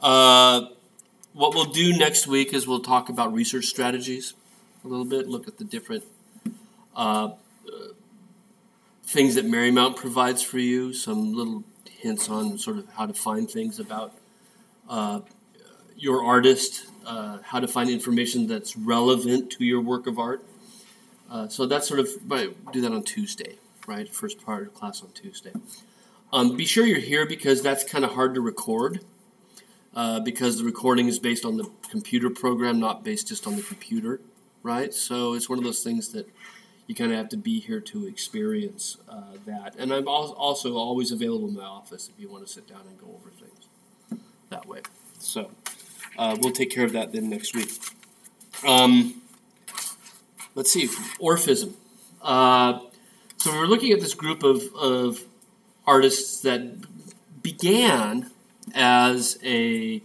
Uh, what we'll do next week is we'll talk about research strategies a little bit, look at the different things that Marymount provides for you, some little hints on sort of how to find things about your artist, how to find information that's relevant to your work of art. So that's sort of, do that on Tuesday, right? First part of class on Tuesday. Be sure you're here because that's kind of hard to record because the recording is based on the computer program, not based just on the computer, right? So it's one of those things that you kind of have to be here to experience that. And I'm also always available in my office if you want to sit down and go over things that way. So we'll take care of that then next week. Let's see, Orphism. So we're looking at this group of artists that began as a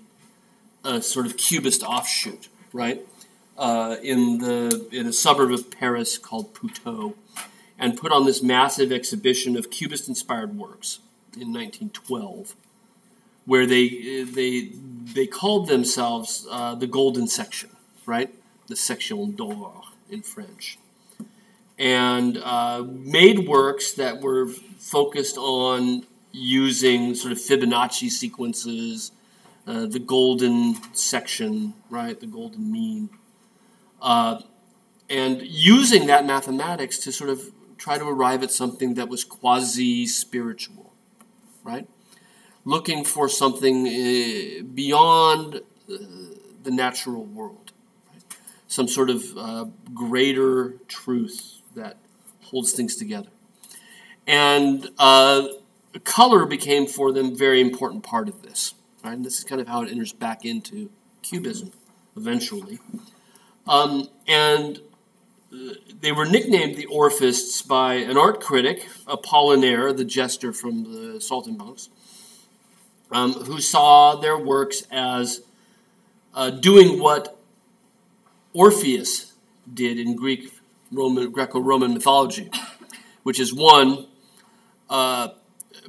sort of Cubist offshoot, right? In a suburb of Paris called Puteaux, and put on this massive exhibition of Cubist-inspired works in 1912, where they called themselves the Golden Section, right? The Section d'Or in French, and made works that were focused on using sort of Fibonacci sequences, the golden section, right, the golden mean, and using that mathematics to sort of try to arrive at something that was quasi-spiritual, right? Looking for something beyond the natural world, right? Some sort of greater truth that holds things together. And color became for them a very important part of this, right? And this is kind of how it enters back into Cubism eventually. And they were nicknamed the Orphists by an art critic, Apollinaire, the jester from the Saltimbanques, who saw their works as doing what Orpheus did in Greco-Roman mythology, which is one,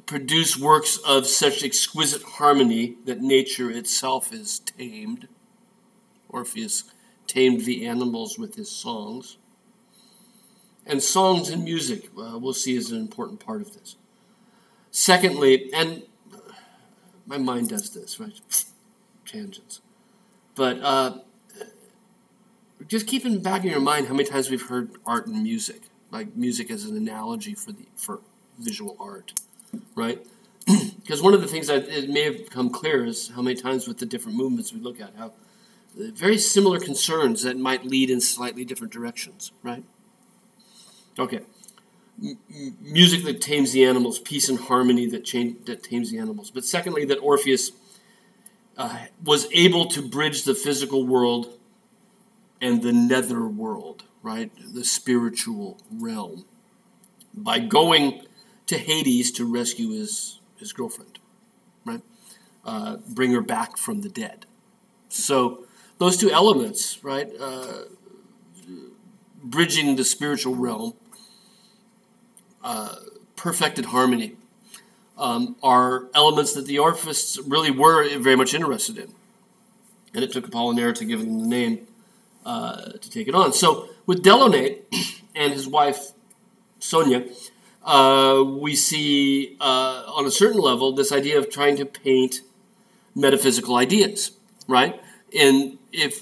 produce works of such exquisite harmony that nature itself is tamed. Orpheus tamed the animals with his songs. And songs and music, we'll see, is an important part of this. Secondly, and my mind does this, right? Tangents. But just keep in the back of your mind how many times we've heard art and music, like music as an analogy for visual art, right? Because one of the things that it may have become clear is how many times with the different movements we look at, how very similar concerns that might lead in slightly different directions, right? Okay. Music that tames the animals, peace and harmony that tames the animals. But secondly, that Orpheus was able to bridge the physical world and the nether world, right? The spiritual realm, by going to Hades to rescue his girlfriend, right? Bring her back from the dead. So those two elements, right? Bridging the spiritual realm, perfected harmony, are elements that the Orphists really were very much interested in. And it took Apollinaire to give them the name to take it on. So with Delaunay and his wife, Sonia, we see on a certain level this idea of trying to paint metaphysical ideas, right?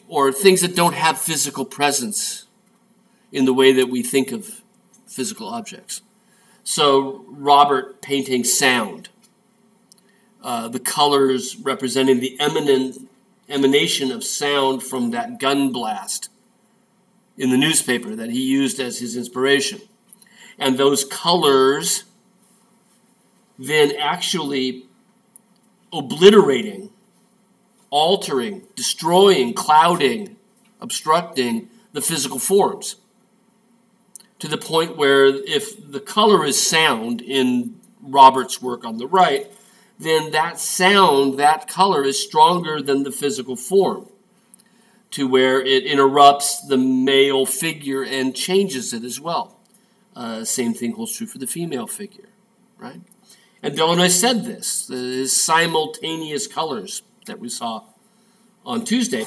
Or things that don't have physical presence in the way that we think of physical objects. So Robert painting sound, the colors representing the emanation of sound from that gun blast in the newspaper that he used as his inspiration. And those colors then actually obliterating, altering, destroying, clouding, obstructing the physical forms, to the point where if the color is sound in Robert's work on the right, then that sound, that color is stronger than the physical form, to where it interrupts the male figure and changes it as well. Same thing holds true for the female figure, right? And Delaunay said this, his simultaneous colors that we saw on Tuesday,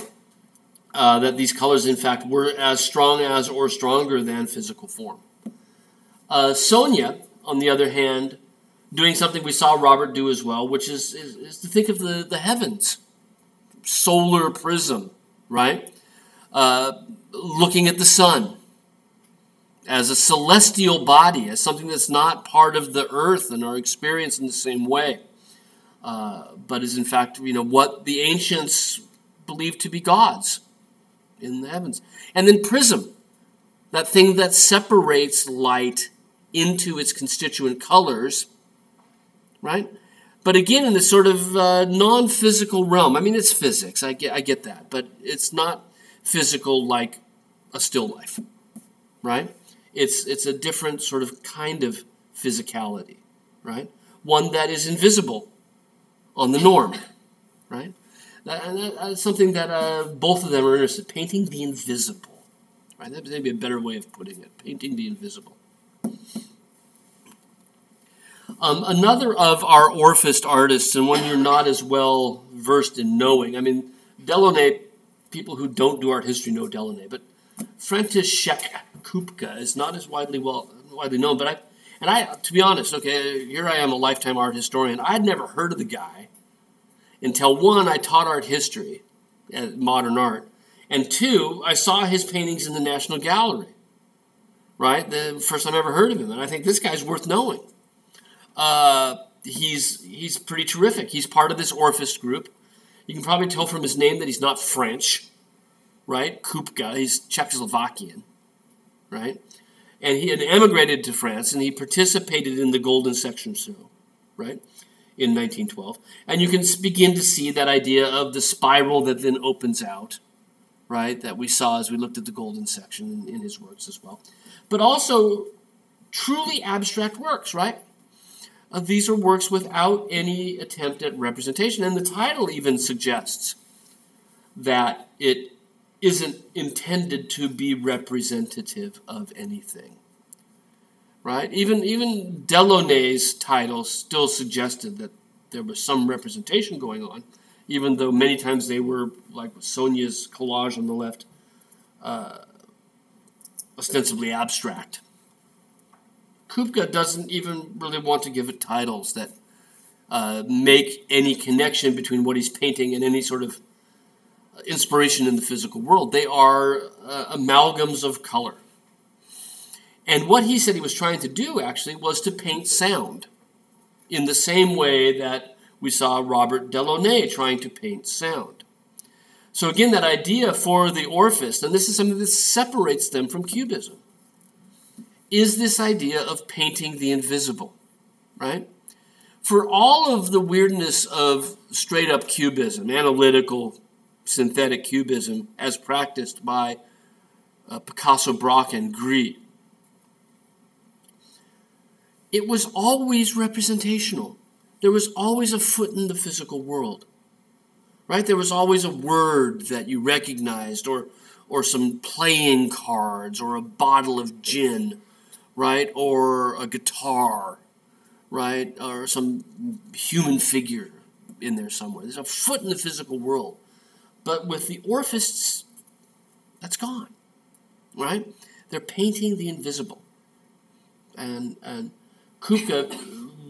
that these colors, in fact, were as strong as or stronger than physical form. Sonia, on the other hand, doing something we saw Robert do as well, which is to think of the heavens, solar prism, right? Looking at the sun as a celestial body, as something that's not part of the earth and our experience in the same way, but is in fact, what the ancients believed to be gods in the heavens. And then prism, that thing that separates light into its constituent colors, right? But again, in this sort of non-physical realm. I mean, it's physics, I get that, but it's not physical like a still life, right? It's a different sort of kind of physicality, right? One that is invisible on the norm, right? That's something that both of them are interested in, painting the invisible, right? That may be a better way of putting it, painting the invisible. Another of our Orphist artists, and one you're not as well versed in knowing, I mean, Delaunay, people who don't do art history know Delaunay, but František Kupka is not as widely known. But I, to be honest, okay, here I am, a lifetime art historian. I'd never heard of the guy until, one, I taught art history, modern art, and two, I saw his paintings in the National Gallery, right? The first time I ever heard of him, and I think this guy's worth knowing. He's pretty terrific. He's part of this Orphist group. You can probably tell from his name that he's not French, right? Kupka, he's Czechoslovakian, right? And he had emigrated to France, and he participated in the Golden Section show, right, in 1912. And you can begin to see that idea of the spiral that then opens out, right, that we saw as we looked at the Golden Section in his works as well. But also truly abstract works, right? These are works without any attempt at representation. And the title even suggests that it isn't intended to be representative of anything, right? Even Delaunay's title still suggested that there was some representation going on, even though many times they were, like Sonia's collage on the left, ostensibly abstract. Kupka doesn't even really want to give it titles that make any connection between what he's painting and any sort of inspiration in the physical world. They are amalgams of color. And what he said he was trying to do, actually, was to paint sound in the same way that we saw Robert Delaunay trying to paint sound. So again, that idea for the Orphist, and this is something that separates them from Cubism, is this idea of painting the invisible, right? For all of the weirdness of straight-up Cubism, analytical, synthetic Cubism, as practiced by Picasso, Braque, and Gris, it was always representational. There was always a foot in the physical world, right? There was always a word that you recognized, or some playing cards, or a bottle of gin, right? Or a guitar, right? Or some human figure in there somewhere. There's a foot in the physical world. But with the Orphists, that's gone, right? They're painting the invisible. And Kupka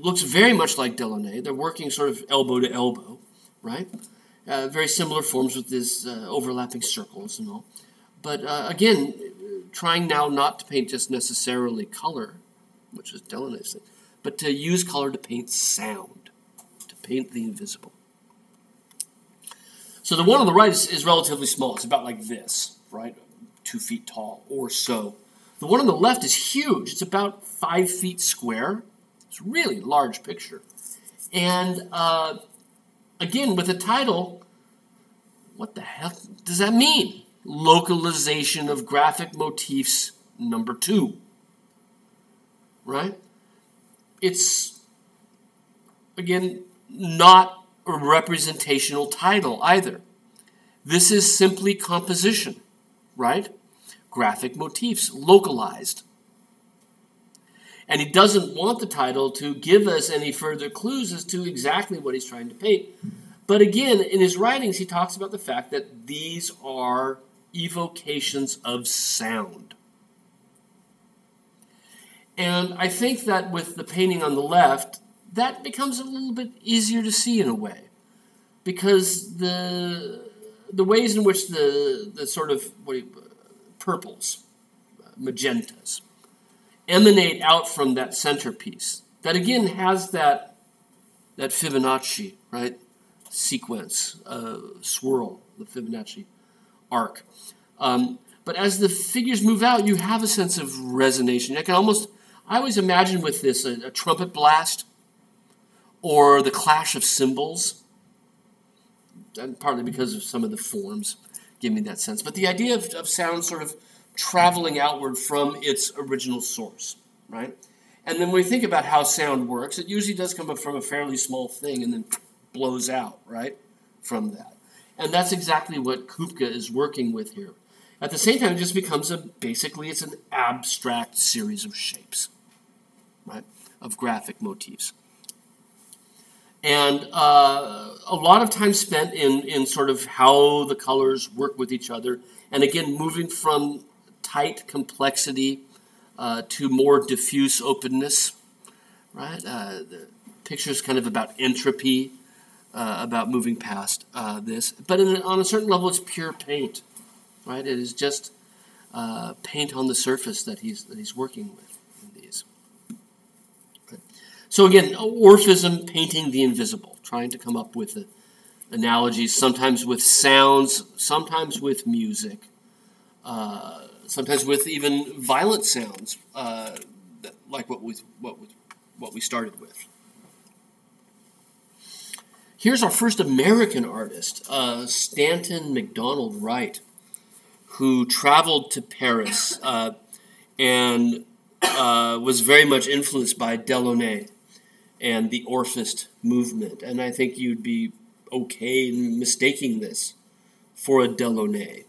looks very much like Delaunay. They're working sort of elbow to elbow, right? Very similar forms with these overlapping circles and all. But again, trying now not to paint just necessarily color, which is Delaunay's thing, but to use color to paint sound, to paint the invisible. So the one on the right is relatively small. It's about like this, right? 2 feet tall or so. The one on the left is huge. It's about 5 feet square. It's a really large picture. And again, with the title, what the hell does that mean? Localization of graphic motifs number 2. Right? It's, again, not a representational title either. This is simply composition, right? Graphic motifs, localized. And he doesn't want the title to give us any further clues as to exactly what he's trying to paint. But again, in his writings, he talks about the fact that these are evocations of sound. And I think that with the painting on the left, that becomes a little bit easier to see in a way, because the ways in which the sort of purples, magentas, emanate out from that centerpiece, that again has that Fibonacci, right, sequence, swirl, the Fibonacci arc. But as the figures move out, you have a sense of resonation. I always imagine with this a trumpet blast or the clash of cymbals, and partly because of some of the forms give me that sense. But the idea of sound sort of traveling outward from its original source, right? And then when we think about how sound works, it usually does come up from a fairly small thing and then blows out, right, from that. And that's exactly what Kupka is working with here. At the same time, it just becomes basically it's an abstract series of shapes, right, of graphic motifs. And a lot of time spent in sort of how the colors work with each other. And again, moving from tight complexity to more diffuse openness, right? The picture's kind of about entropy, about moving past this. But on a certain level, it's pure paint, right? It is just paint on the surface that he's working with in these. Okay. So again, Orphism, painting the invisible, trying to come up with analogies, sometimes with sounds, sometimes with music, sometimes with even violent sounds, like what we started with. Here's our first American artist, Stanton McDonald Wright, who traveled to Paris and was very much influenced by Delaunay and the Orphist movement. And I think you'd be okay in mistaking this for a Delaunay,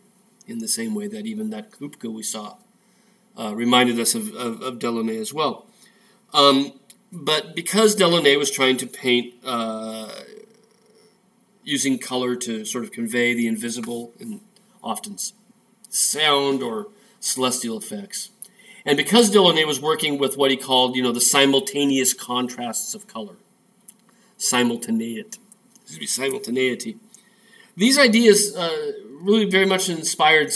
in the same way that even that Kupka we saw reminded us of Delaunay as well. But because Delaunay was trying to paint using color to sort of convey the invisible and often sound or celestial effects, and because Delaunay was working with what he called, the simultaneous contrasts of color, simultaneity. These ideas really very much inspired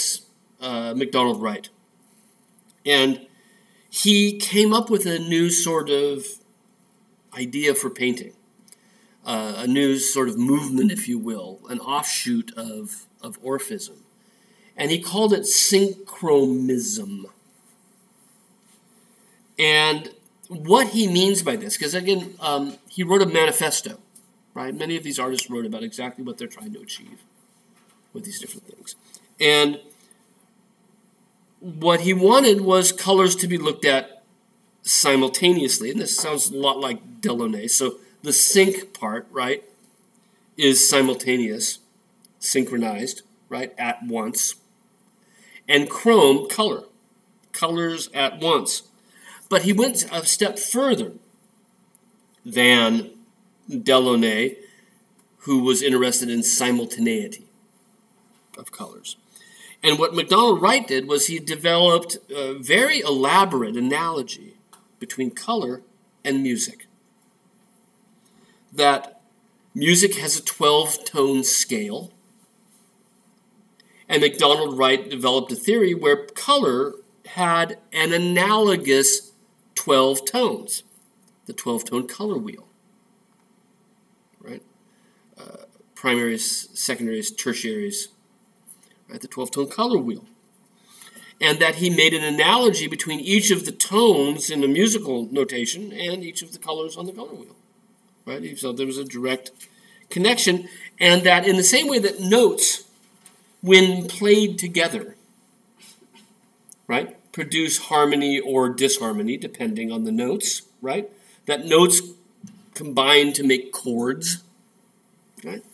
McDonald Wright. And he came up with a new sort of idea for painting, a new sort of movement, if you will, an offshoot of Orphism. And he called it synchromism. And what he means by this, because again, he wrote a manifesto, right? Many of these artists wrote about exactly what they're trying to achieve with these different things. And what he wanted was colors to be looked at simultaneously. And this sounds a lot like Delaunay. So the sync part, right, is simultaneous, synchronized, right, at once. And chrome, color, colors at once. But he went a step further than Delaunay, who was interested in simultaneity of colors. And what McDonald Wright did was he developed a very elaborate analogy between color and music. That music has a 12-tone scale, and McDonald Wright developed a theory where color had an analogous 12 tones, the 12-tone color wheel, right? Primaries, secondaries, tertiaries, right? The 12-tone color wheel. And that he made an analogy between each of the tones in the musical notation and each of the colors on the color wheel, right? So there was a direct connection, and that in the same way that notes, when played together, right, produce harmony or disharmony depending on the notes, right? That notes combine to make chords, right?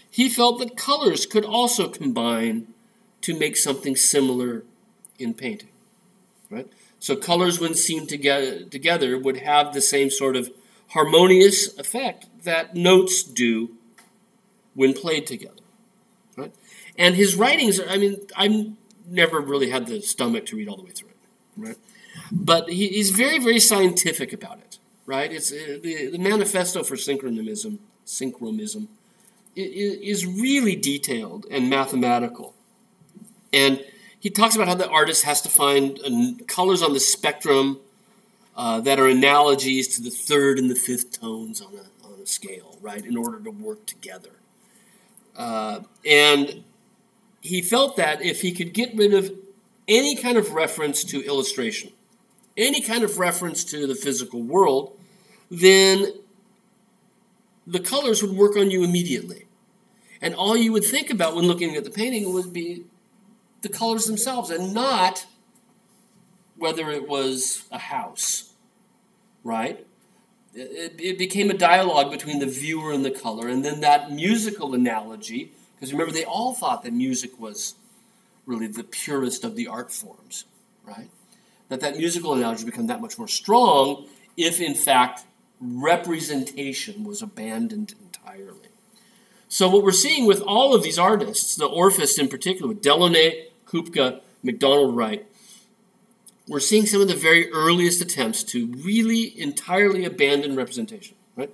He felt that colors could also combine to make something similar in painting, right? So colors, when seen together, would have the same sort of harmonious effect that notes do when played together, right? And his writings, I mean, I've never really had the stomach to read all the way through it, right? But he's very, very scientific about it, right? It's the Manifesto for Synchromism is really detailed and mathematical. And he talks about how the artist has to find colors on the spectrum that are analogies to the third and the fifth tones on a scale, right, in order to work together. And he felt that if he could get rid of any kind of reference to illustration, any kind of reference to the physical world, then the colors would work on you immediately. And all you would think about when looking at the painting would be the colors themselves, and not whether it was a house, right? It became a dialogue between the viewer and the color, and then that musical analogy, because remember, they all thought that music was really the purest of the art forms, right? That musical analogy became that much more strong if, in fact, representation was abandoned entirely. So what we're seeing with all of these artists, the Orphists in particular, with Delaunay, Kupka, MacDonald Wright, we're seeing some of the very earliest attempts to really entirely abandon representation, right?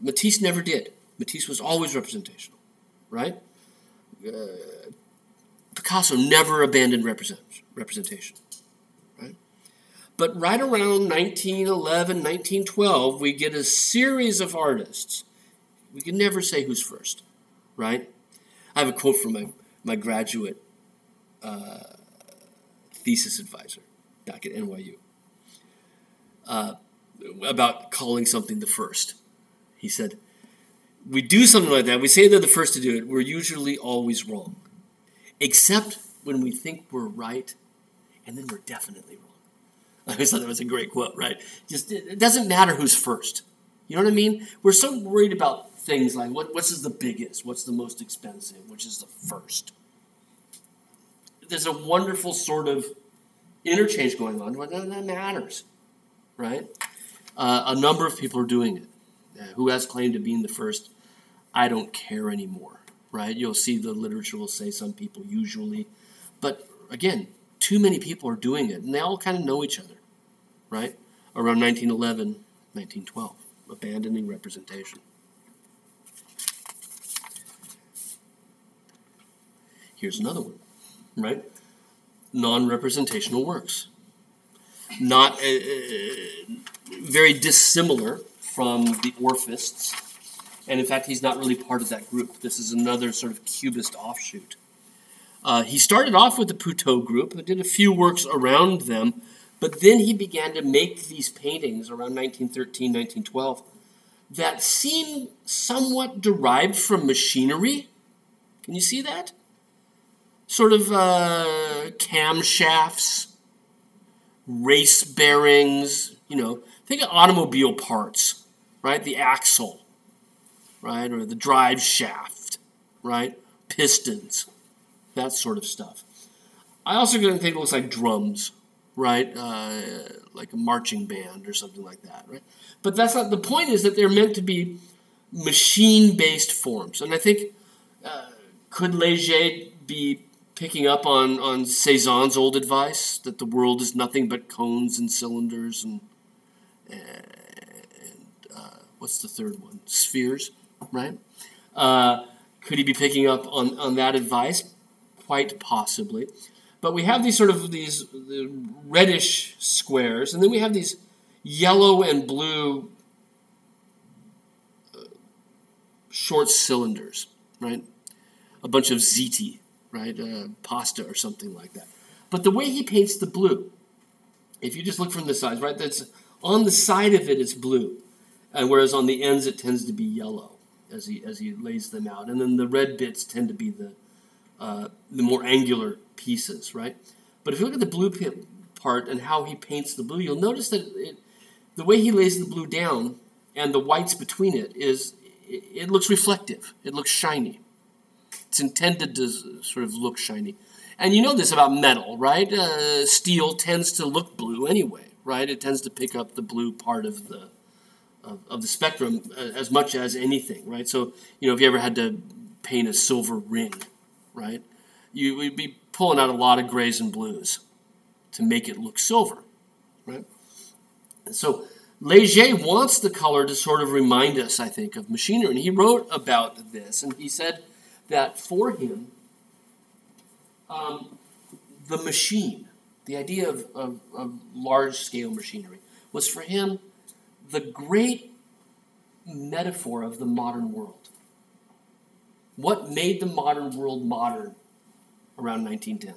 Matisse never did. Matisse was always representational, right? Picasso never abandoned representation, right? But right around 1911, 1912, we get a series of artists. We can never say who's first, right? I have a quote from my graduate thesis advisor back at NYU about calling something the first. He said, we do something like that, we say they're the first to do it, we're usually always wrong. Except when we think we're right, and then we're definitely wrong. I always thought that was a great quote, right? Just it doesn't matter who's first. You know what I mean? We're so worried about things like what's the biggest, what's the most expensive, which is the first. There's a wonderful sort of interchange going on where that matters, right? A number of people are doing it. Who has claim to being the first? I don't care anymore, right? You'll see the literature will say some people usually. But again, too many people are doing it, and they all kind of know each other, right? Around 1911, 1912, abandoning representation. Here's another one, right? Non-representational works. Not very dissimilar from the Orphists. And in fact, he's not really part of that group. This is another sort of Cubist offshoot. He started off with the Puteaux group and did a few works around them, but then he began to make these paintings around 1913, 1912 that seem somewhat derived from machinery. Can you see that? Sort of camshafts, race bearings, think of automobile parts, right? The axle, right? Or the drive shaft, right? Pistons, that sort of stuff. I also think it looks like drums, right? Like a marching band or something like that, right? But that's not, the point is that they're meant to be machine-based forms. And I think, could Leger be picking up on Cézanne's old advice that the world is nothing but cones and cylinders and what's the third one? Spheres, right? Could he be picking up on that advice? Quite possibly. But we have these reddish squares, and then we have these yellow and blue short cylinders, right? A bunch of ziti, right? Pasta or something like that. But the way he paints the blue, if you just look from the sides, right? That's on the side of it, it's blue, and whereas on the ends it tends to be yellow as he lays them out, and then the red bits tend to be the more angular pieces, right? But if you look at the blue part and how he paints the blue, you'll notice that the way he lays the blue down and the whites between it looks reflective. It looks shiny. It's intended to sort of look shiny. And you know this about metal, right? Steel tends to look blue anyway, right? It tends to pick up the blue part of the of the spectrum as much as anything, right? So, if you ever had to paint a silver ring, right, you would be pulling out a lot of grays and blues to make it look silver, right? And so Leger wants the color to sort of remind us, I think, of machinery. And he wrote about this, and he said that for him, the machine, the idea of large-scale machinery, was for him the great metaphor of the modern world. What made the modern world modern around 1910?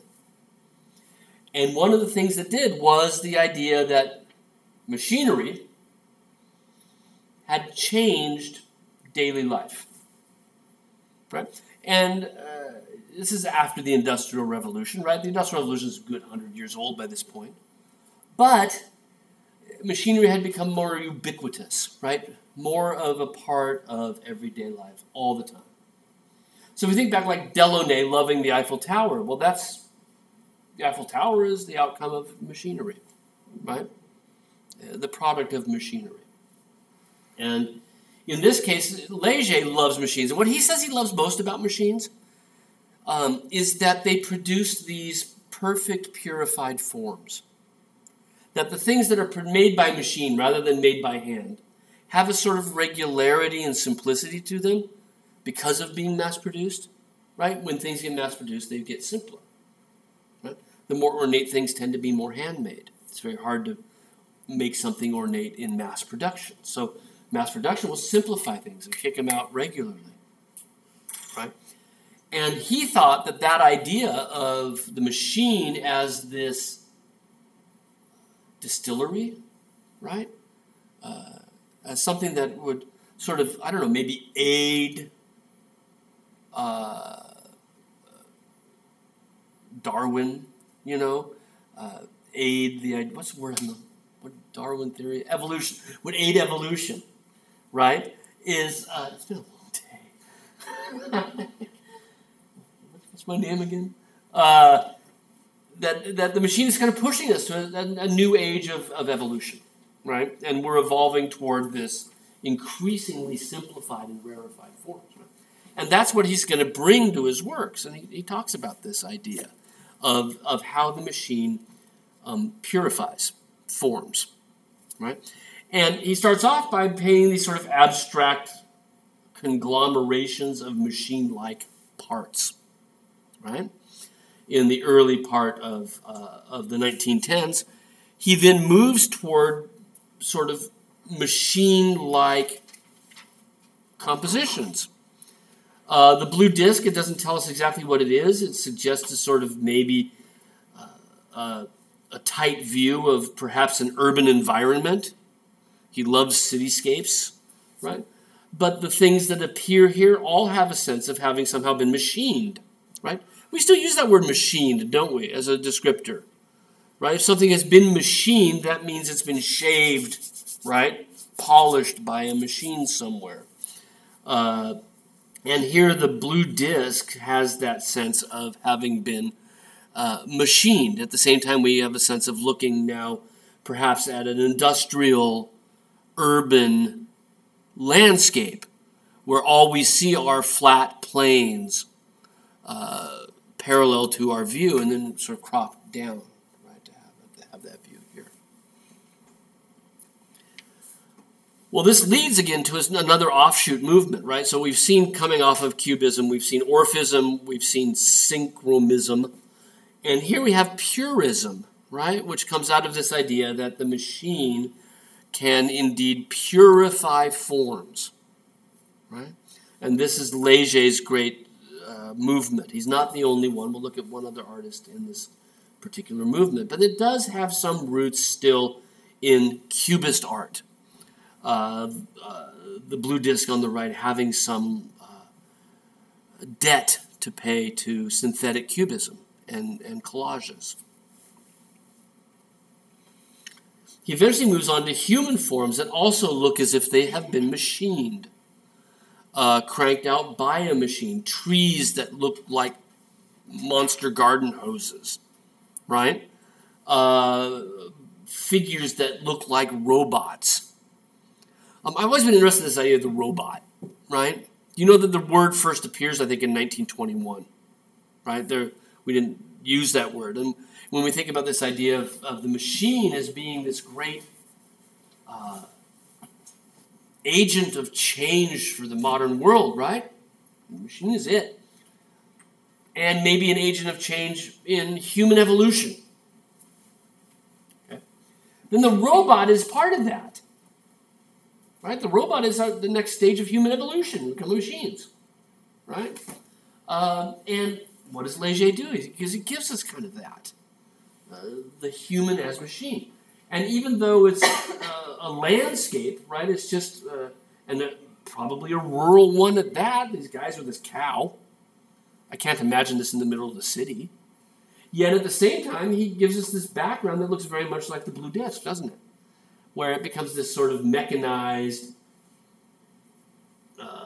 And one of the things that did was the idea that machinery had changed daily life, right? And this is after the Industrial Revolution, right? The Industrial Revolution is a good 100 years old by this point. But machinery had become more ubiquitous, right? More of a part of everyday life all the time. So if we think back like Delaunay loving the Eiffel Tower, well, the Eiffel Tower is the outcome of machinery, right? The product of machinery. And in this case, Leger loves machines. And what he says he loves most about machines is that they produce these perfect, purified forms. That the things that are made by machine rather than made by hand have a sort of regularity and simplicity to them because of being mass-produced, right? When things get mass-produced, they get simpler, right? The more ornate things tend to be more handmade. It's very hard to make something ornate in mass production. So mass production will simplify things and kick them out regularly, right? And he thought that idea of the machine as this distillery, right? As something that would sort of, I don't know, maybe aid Darwin, aid the, what's the word, what Darwin theory? Evolution, would aid evolution, right? It's been a long day. What's my name again? That the machine is kind of pushing us to a new age of evolution, right? And we're evolving toward this increasingly simplified and rarefied forms. Right? And that's what he's going to bring to his works. And he talks about this idea of how the machine purifies forms, right? And he starts off by painting these sort of abstract conglomerations of machine-like parts, right? In the early part of the 1910s, he then moves toward sort of machine-like compositions. The blue disc, it doesn't tell us exactly what it is. It suggests a sort of maybe a tight view of perhaps an urban environment. He loves cityscapes, right? But the things that appear here all have a sense of having somehow been machined, right? We still use that word machined, don't we, as a descriptor, right? If something has been machined, that means it's been shaved, right? Polished by a machine somewhere. And here the blue disc has that sense of having been machined. At the same time, we have a sense of looking now perhaps at an industrial, urban landscape where all we see are flat plains parallel to our view and then sort of cropped down, right, to have that view here. Well, this leads again to another offshoot movement, right? So we've seen coming off of Cubism, we've seen Orphism, we've seen Synchromism, and here we have Purism, right, which comes out of this idea that the machine can indeed purify forms, right? And this is Leger's great movement. He's not the only one. We'll look at one other artist in this particular movement. But it does have some roots still in Cubist art. The blue disc on the right having some debt to pay to synthetic cubism and collages. He eventually moves on to human forms that also look as if they have been machined. Cranked out by a machine, trees that look like monster garden hoses, right? Figures that look like robots. I've always been interested in this idea of the robot, right? You know that the word first appears, I think, in 1921, right? We didn't use that word. And when we think about this idea of the machine as being this great agent of change for the modern world, right? The machine is it. And maybe an agent of change in human evolution. Okay? Then the robot is part of that. Right? The robot is the next stage of human evolution. We become machines. Right? And what does Leger do? Because it gives us kind of that. The human as machine. And even though it's a landscape, right? It's just, probably a rural one at that. These guys with this cow. I can't imagine this in the middle of the city. Yet at the same time, he gives us this background that looks very much like the Blue Disc, doesn't it? Where it becomes this sort of mechanized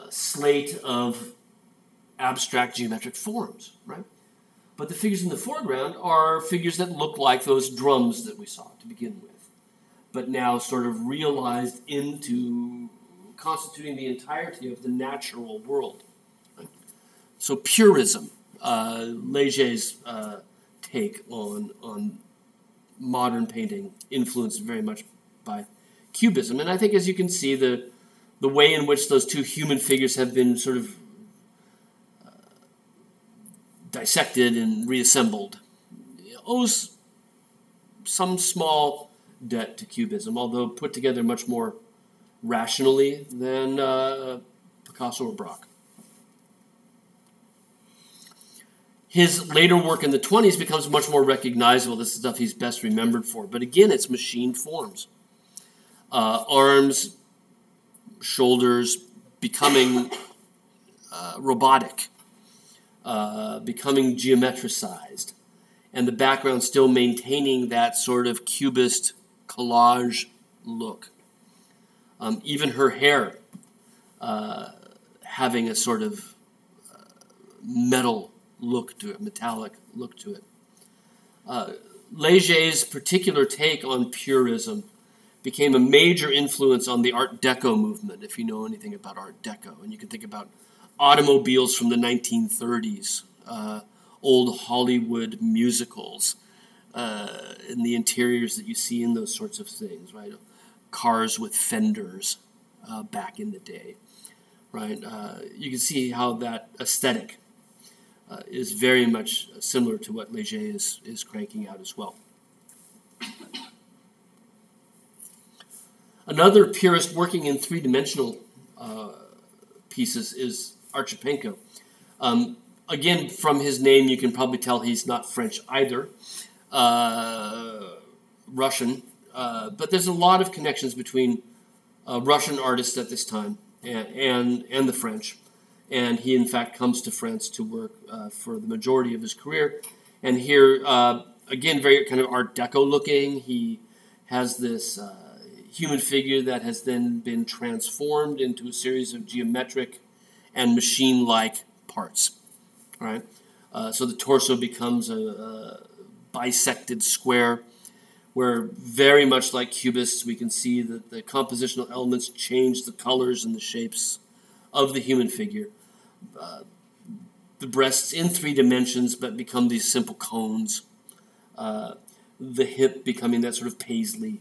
slate of abstract geometric forms, right? But the figures in the foreground are figures that look like those drums that we saw to begin with, but now sort of realized into constituting the entirety of the natural world. Right? So purism, Leger's take on modern painting, influenced very much by Cubism. And I think, as you can see, the way in which those two human figures have been sort of dissected and reassembled owes some small debt to Cubism, although put together much more rationally than Picasso or Braque. His later work in the 20s becomes much more recognizable. This is stuff he's best remembered for. But again, it's machine forms. Arms, shoulders becoming robotic, becoming geometricized, and the background still maintaining that sort of cubist collage look. Even her hair having a sort of metal look to it, metallic look to it. Leger's particular take on purism became a major influence on the Art Deco movement, if you know anything about Art Deco. And you can think about automobiles from the 1930s, old Hollywood musicals, and the interiors that you see in those sorts of things, right? Cars with fenders back in the day, right? You can see how that aesthetic is very much similar to what Leger is cranking out as well. Another purist working in three-dimensional pieces is Archipenko. Again, from his name, you can probably tell he's not French either, Russian. But there's a lot of connections between Russian artists at this time and the French. And he, in fact, comes to France to work for the majority of his career. And here, again, very kind of Art Deco looking. He has this human figure that has then been transformed into a series of geometric and machine-like parts. All right? So the torso becomes a bisected square, where very much like Cubists, we can see that the compositional elements change the colors and the shapes of the human figure. The breasts in 3 dimensions, but become these simple cones. The hip becoming that sort of paisley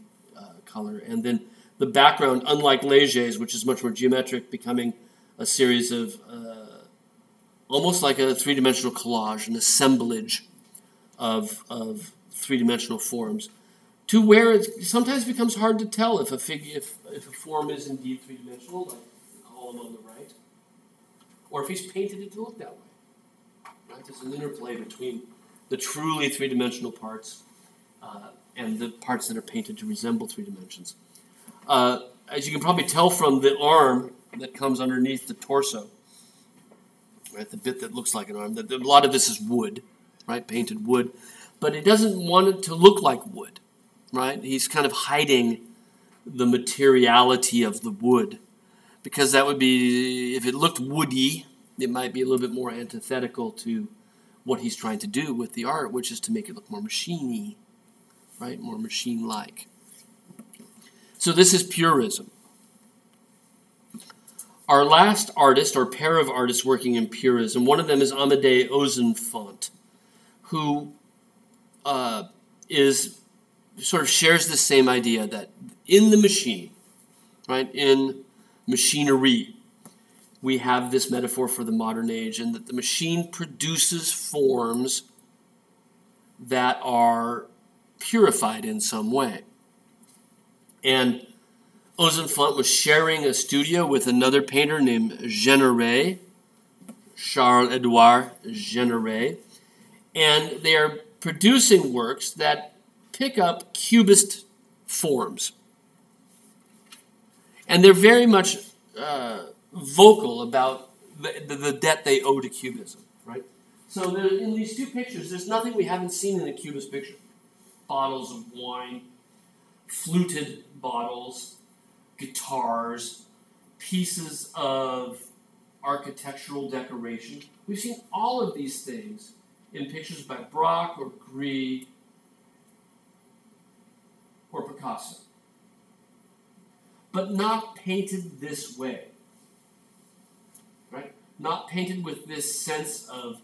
color. And then the background, unlike Leger's, which is much more geometric, becoming a series of almost like a 3-dimensional collage, an assemblage of 3-dimensional forms, to where it sometimes becomes hard to tell if a figure, if a form is indeed 3-dimensional, like the column on the right, or if he's painted it to look that way. Right? There's an interplay between the truly 3-dimensional parts and the parts that are painted to resemble 3 dimensions. As you can probably tell from the arm that comes underneath the torso, right, the bit that looks like an arm, that a lot of this is wood, right, painted wood, but he doesn't want it to look like wood, right? He's kind of hiding the materiality of the wood, because that would be, if it looked woody, it might be a little bit more antithetical to what he's trying to do with the art, which is to make it look more machine-y, right, more machine-like. So this is purism. Our last artist, or pair of artists working in Purism, one of them is Amédée Ozenfant, who sort of shares the same idea that in the machine, right, in machinery, we have this metaphor for the modern age, and that the machine produces forms that are purified in some way. And Ozenfant was sharing a studio with another painter named Jeanneret, Charles-Édouard Jeanneret, and they are producing works that pick up cubist forms. And they're very much vocal about the debt they owe to Cubism, right? So in these two pictures, there's nothing we haven't seen in a Cubist picture. Bottles of wine, fluted bottles, guitars, pieces of architectural decoration. We've seen all of these things in pictures by Braque or Gris or Picasso, but not painted this way, right? Not painted with this sense of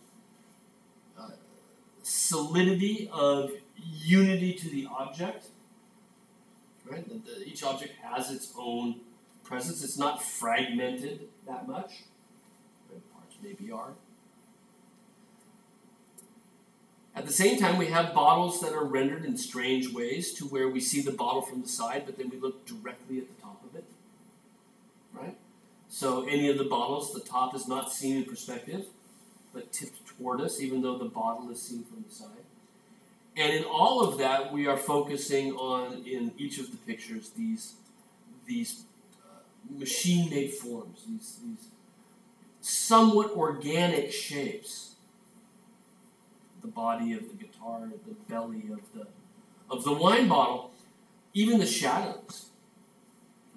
solidity, of unity to the object, right? Each object has its own presence. It's not fragmented that much. Parts maybe are. At the same time, we have bottles that are rendered in strange ways to where we see the bottle from the side, but then we look directly at the top of it, right? So any of the bottles, the top is not seen in perspective, but tipped toward us, even though the bottle is seen from the side. And in all of that, we are focusing on, in each of the pictures, these machine-made forms, these somewhat organic shapes. The body of the guitar, the belly of the wine bottle, even the shadows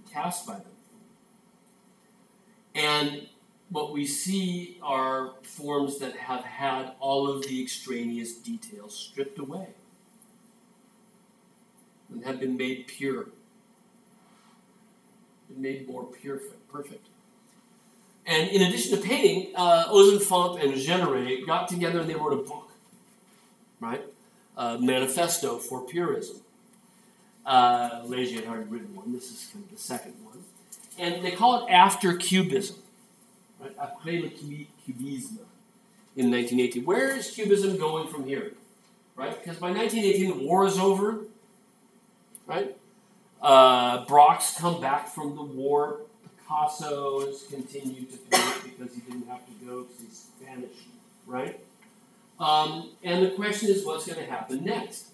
cast by them. And what we see are forms that have had all of the extraneous details stripped away and have been made pure, been made more perfect. And in addition to painting, Ozenfant and Jeanneret got together and they wrote a book, right? Manifesto for Purism. Léger had already written one. This is kind of the second one. And they call it After Cubism, right? Après le Cubisme in 1918. Where is Cubism going from here? Right? Because by 1918, the war is over, right? Braque's come back from the war. Picasso has continued to paint because he didn't have to go because he's Spanish, right? And the question is, what's going to happen next,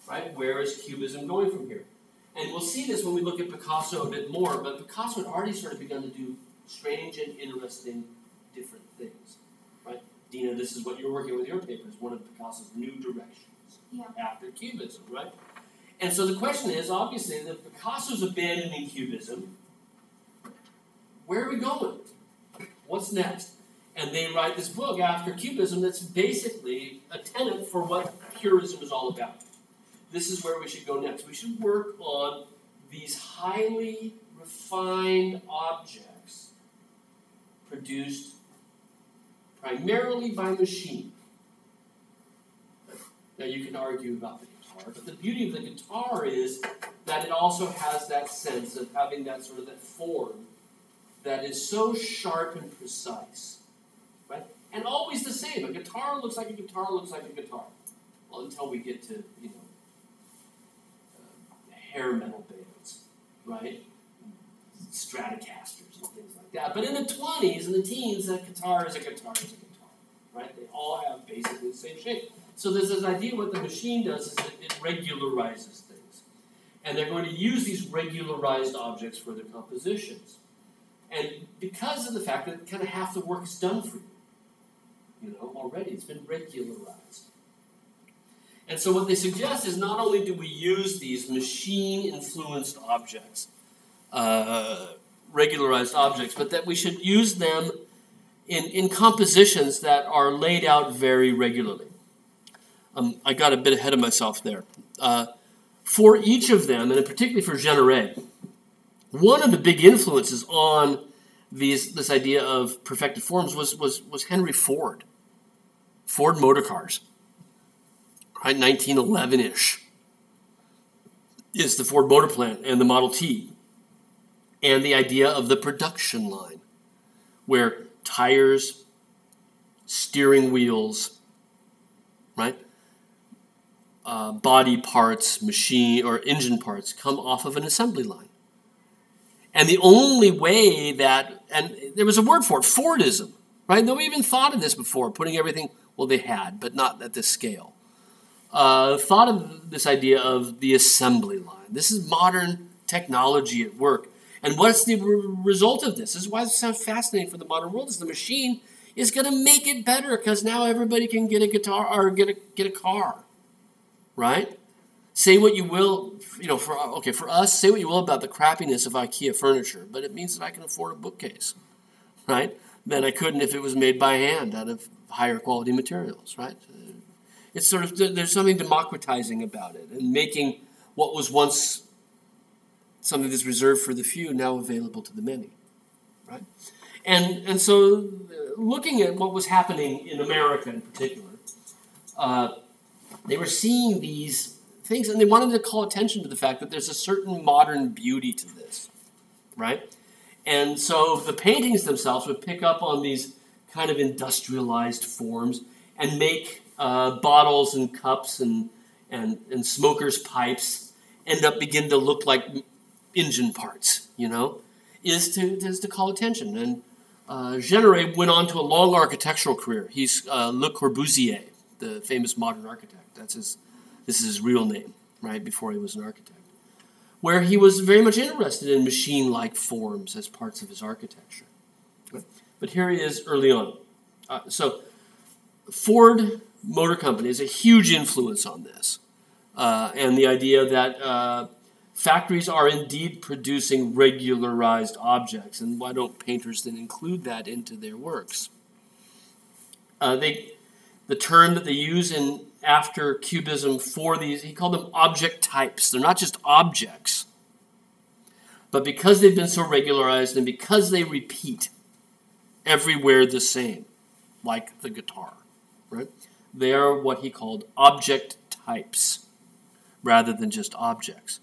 right? Where is Cubism going from here? And we'll see this when we look at Picasso a bit more, but Picasso had already sort of begun to do strange and interesting different things, right? Dina, this is what you're working with your papers, one of Picasso's new directions after Cubism, right? And so the question is, obviously, that Picasso's abandoning Cubism. Where are we going? What's next? And they write this book, After Cubism, that's basically a tenet for what Purism is all about. This is where we should go next. We should work on these highly refined objects produced primarily by machine. Now, you can argue about the guitar, but the beauty of the guitar is that it also has that sense of having that sort of that form that is so sharp and precise, right? And always the same. A guitar looks like a guitar looks like a guitar. Well, until we get to, hair metal bands, right? Stratocasters and things like that. But in the 20s and the teens, a guitar is a guitar is a guitar, right? They all have basically the same shape. So there's this idea what the machine does is it regularizes things. And they're going to use these regularized objects for their compositions. And because of the fact that kind of half the work is done for you, already, it's been regularized. And so what they suggest is not only do we use these machine-influenced objects, regularized objects, but that we should use them in compositions that are laid out very regularly. I got a bit ahead of myself there. For each of them, and particularly for Jeanneret, one of the big influences on this idea of perfected forms was Henry Ford. Ford Motor Cars, right? 1911-ish is the Ford Motor Plant and the Model T. And the idea of the production line, where tires, steering wheels, right, body parts, machine or engine parts come off of an assembly line. And the only way that, and there was a word for it, Fordism, right? Nobody even thought of this before, putting everything, well, they had, but not at this scale. Thought of this idea of the assembly line. This is modern technology at work. And what's the result of this? This is why it sounds fascinating for the modern world. Is the machine is going to make it better because now everybody can get a guitar or get a car, right? Say what you will, for us, say what you will about the crappiness of IKEA furniture, but it means that I can afford a bookcase, right? Than I couldn't if it was made by hand out of higher quality materials, right? It's sort of, there's something democratizing about it and making what was once something that's reserved for the few now available to the many, right? And so looking at what was happening in America in particular, they were seeing these things and they wanted to call attention to the fact that there's a certain modern beauty to this, right? And so the paintings themselves would pick up on these kind of industrialized forms and make bottles and cups and smokers' pipes begin to look like engine parts, is to call attention. And Généré went on to a long architectural career. He's Le Corbusier, the famous modern architect. This is his real name, right, before he was an architect, where he was very much interested in machine-like forms as parts of his architecture. But here he is early on. So Ford Motor Company is a huge influence on this, and the idea that factories are indeed producing regularized objects, and why don't painters then include that into their works? The term that they use after Cubism for these, he called them object types. They're not just objects, but because they've been so regularized and because they repeat everywhere the same, like the guitar, right? They are what he called object types rather than just objects.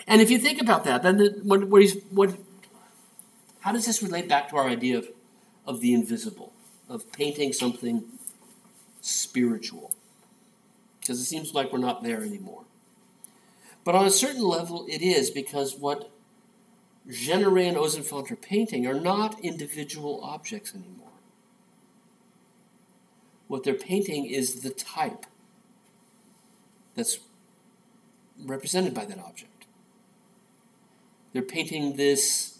And if you think about that, then how does this relate back to our idea of the invisible, of painting something spiritual? Because it seems like we're not there anymore. But on a certain level, it is, because what Généré and Ozonfont are painting are not individual objects anymore. What they're painting is the type that's represented by that object. They're painting this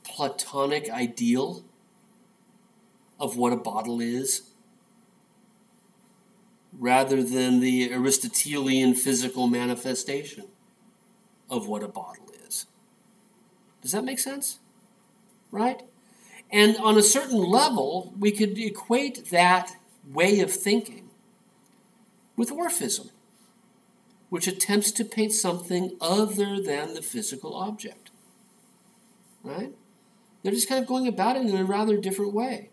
Platonic ideal of what a bottle is, rather than the Aristotelian physical manifestation of what a bottle is. Does that make sense? Right? And on a certain level, we could equate that way of thinking with Orphism, which attempts to paint something other than the physical object. Right? They're just kind of going about it in a rather different way.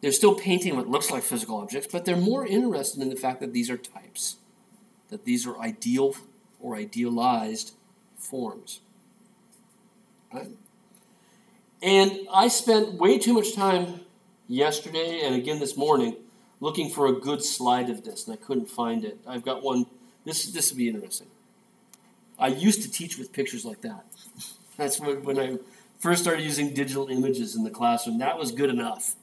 They're still painting what looks like physical objects, but they're more interested in the fact that these are types, that these are ideal or idealized forms. Right? And I spent way too much time yesterday and again this morning looking for a good slide of this, and I couldn't find it. I've got one. This would be interesting. I used to teach with pictures like that. That's when I first started using digital images in the classroom. That was good enough,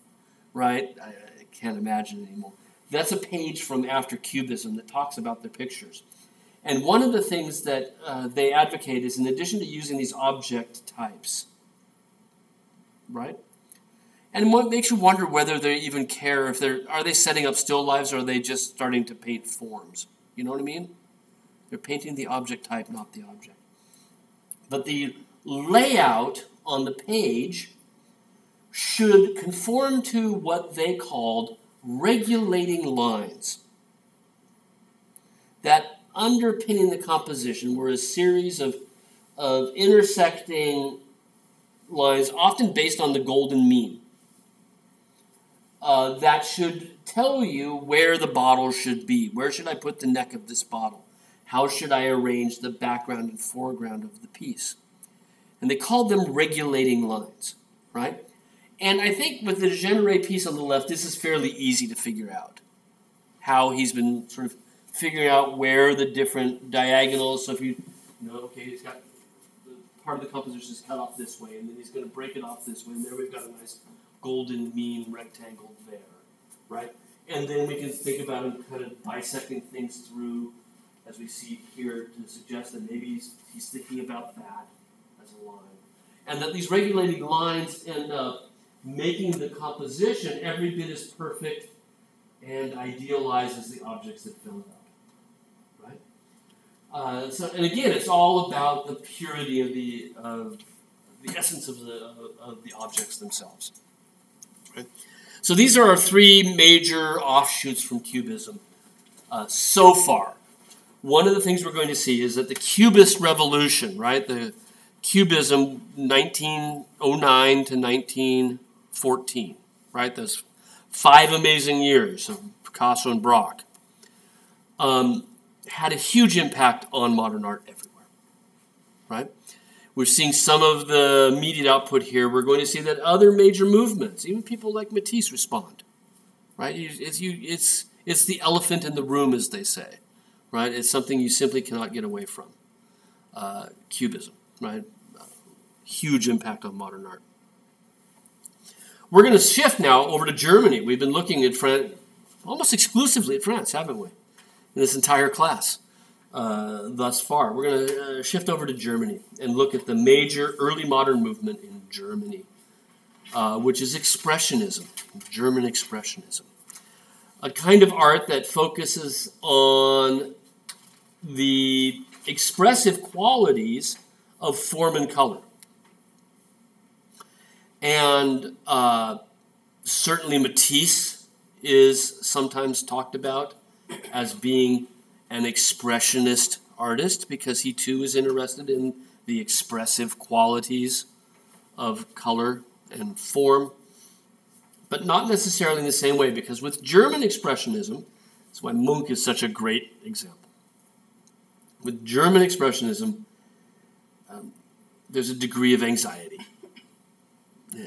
right? I can't imagine anymore. That's a page from After Cubism that talks about their pictures. And one of the things that they advocate is, in addition to using these object types, right? And what makes you wonder whether they even care if are they setting up still lives, or are they just starting to paint forms? You know what I mean? They're painting the object type, not the object. But the layout on the page should conform to what they called regulating lines. That underpinning the composition were a series of intersecting lines, often based on the golden mean. That should tell you where the bottle should be. Where should I put the neck of this bottle? How should I arrange the background and foreground of the piece? And they called them regulating lines, right? And I think with the Degenerate piece on the left, this is fairly easy to figure out. How he's been sort of figuring out where the different diagonals, so if you know, okay, he's got part of the composition is cut off this way, and then he's going to break it off this way, and there we've got a nice golden mean rectangle there, right? And then we can think about him kind of bisecting things through, as we see here, to suggest that maybe he's thinking about that as a line. And that these regulating lines end up making the composition every bit as perfect and idealized as the objects that fill it out, right? And again, it's all about the purity of the essence of the objects themselves. Right? So these are our three major offshoots from Cubism so far. One of the things we're going to see is that the Cubist revolution, right? The Cubism 1909 to 1914, right? Those 5 amazing years of Picasso and Braque had a huge impact on modern art everywhere, right? We're seeing some of the immediate output here. We're going to see that other major movements, even people like Matisse, respond, right? It's the elephant in the room, as they say, right? It's something you simply cannot get away from. Cubism, right? Huge impact on modern art. We're going to shift now over to Germany. We've been looking at France, almost exclusively at France, haven't we? In this entire class thus far. We're going to shift over to Germany and look at the major early modern movement in Germany, which is Expressionism, German Expressionism. A kind of art that focuses on the expressive qualities of form and color. And certainly Matisse is sometimes talked about as being an expressionist artist because he too is interested in the expressive qualities of color and form, but not necessarily in the same way, because with German Expressionism, that's why Munch is such a great example. With German Expressionism, there's a degree of anxiety,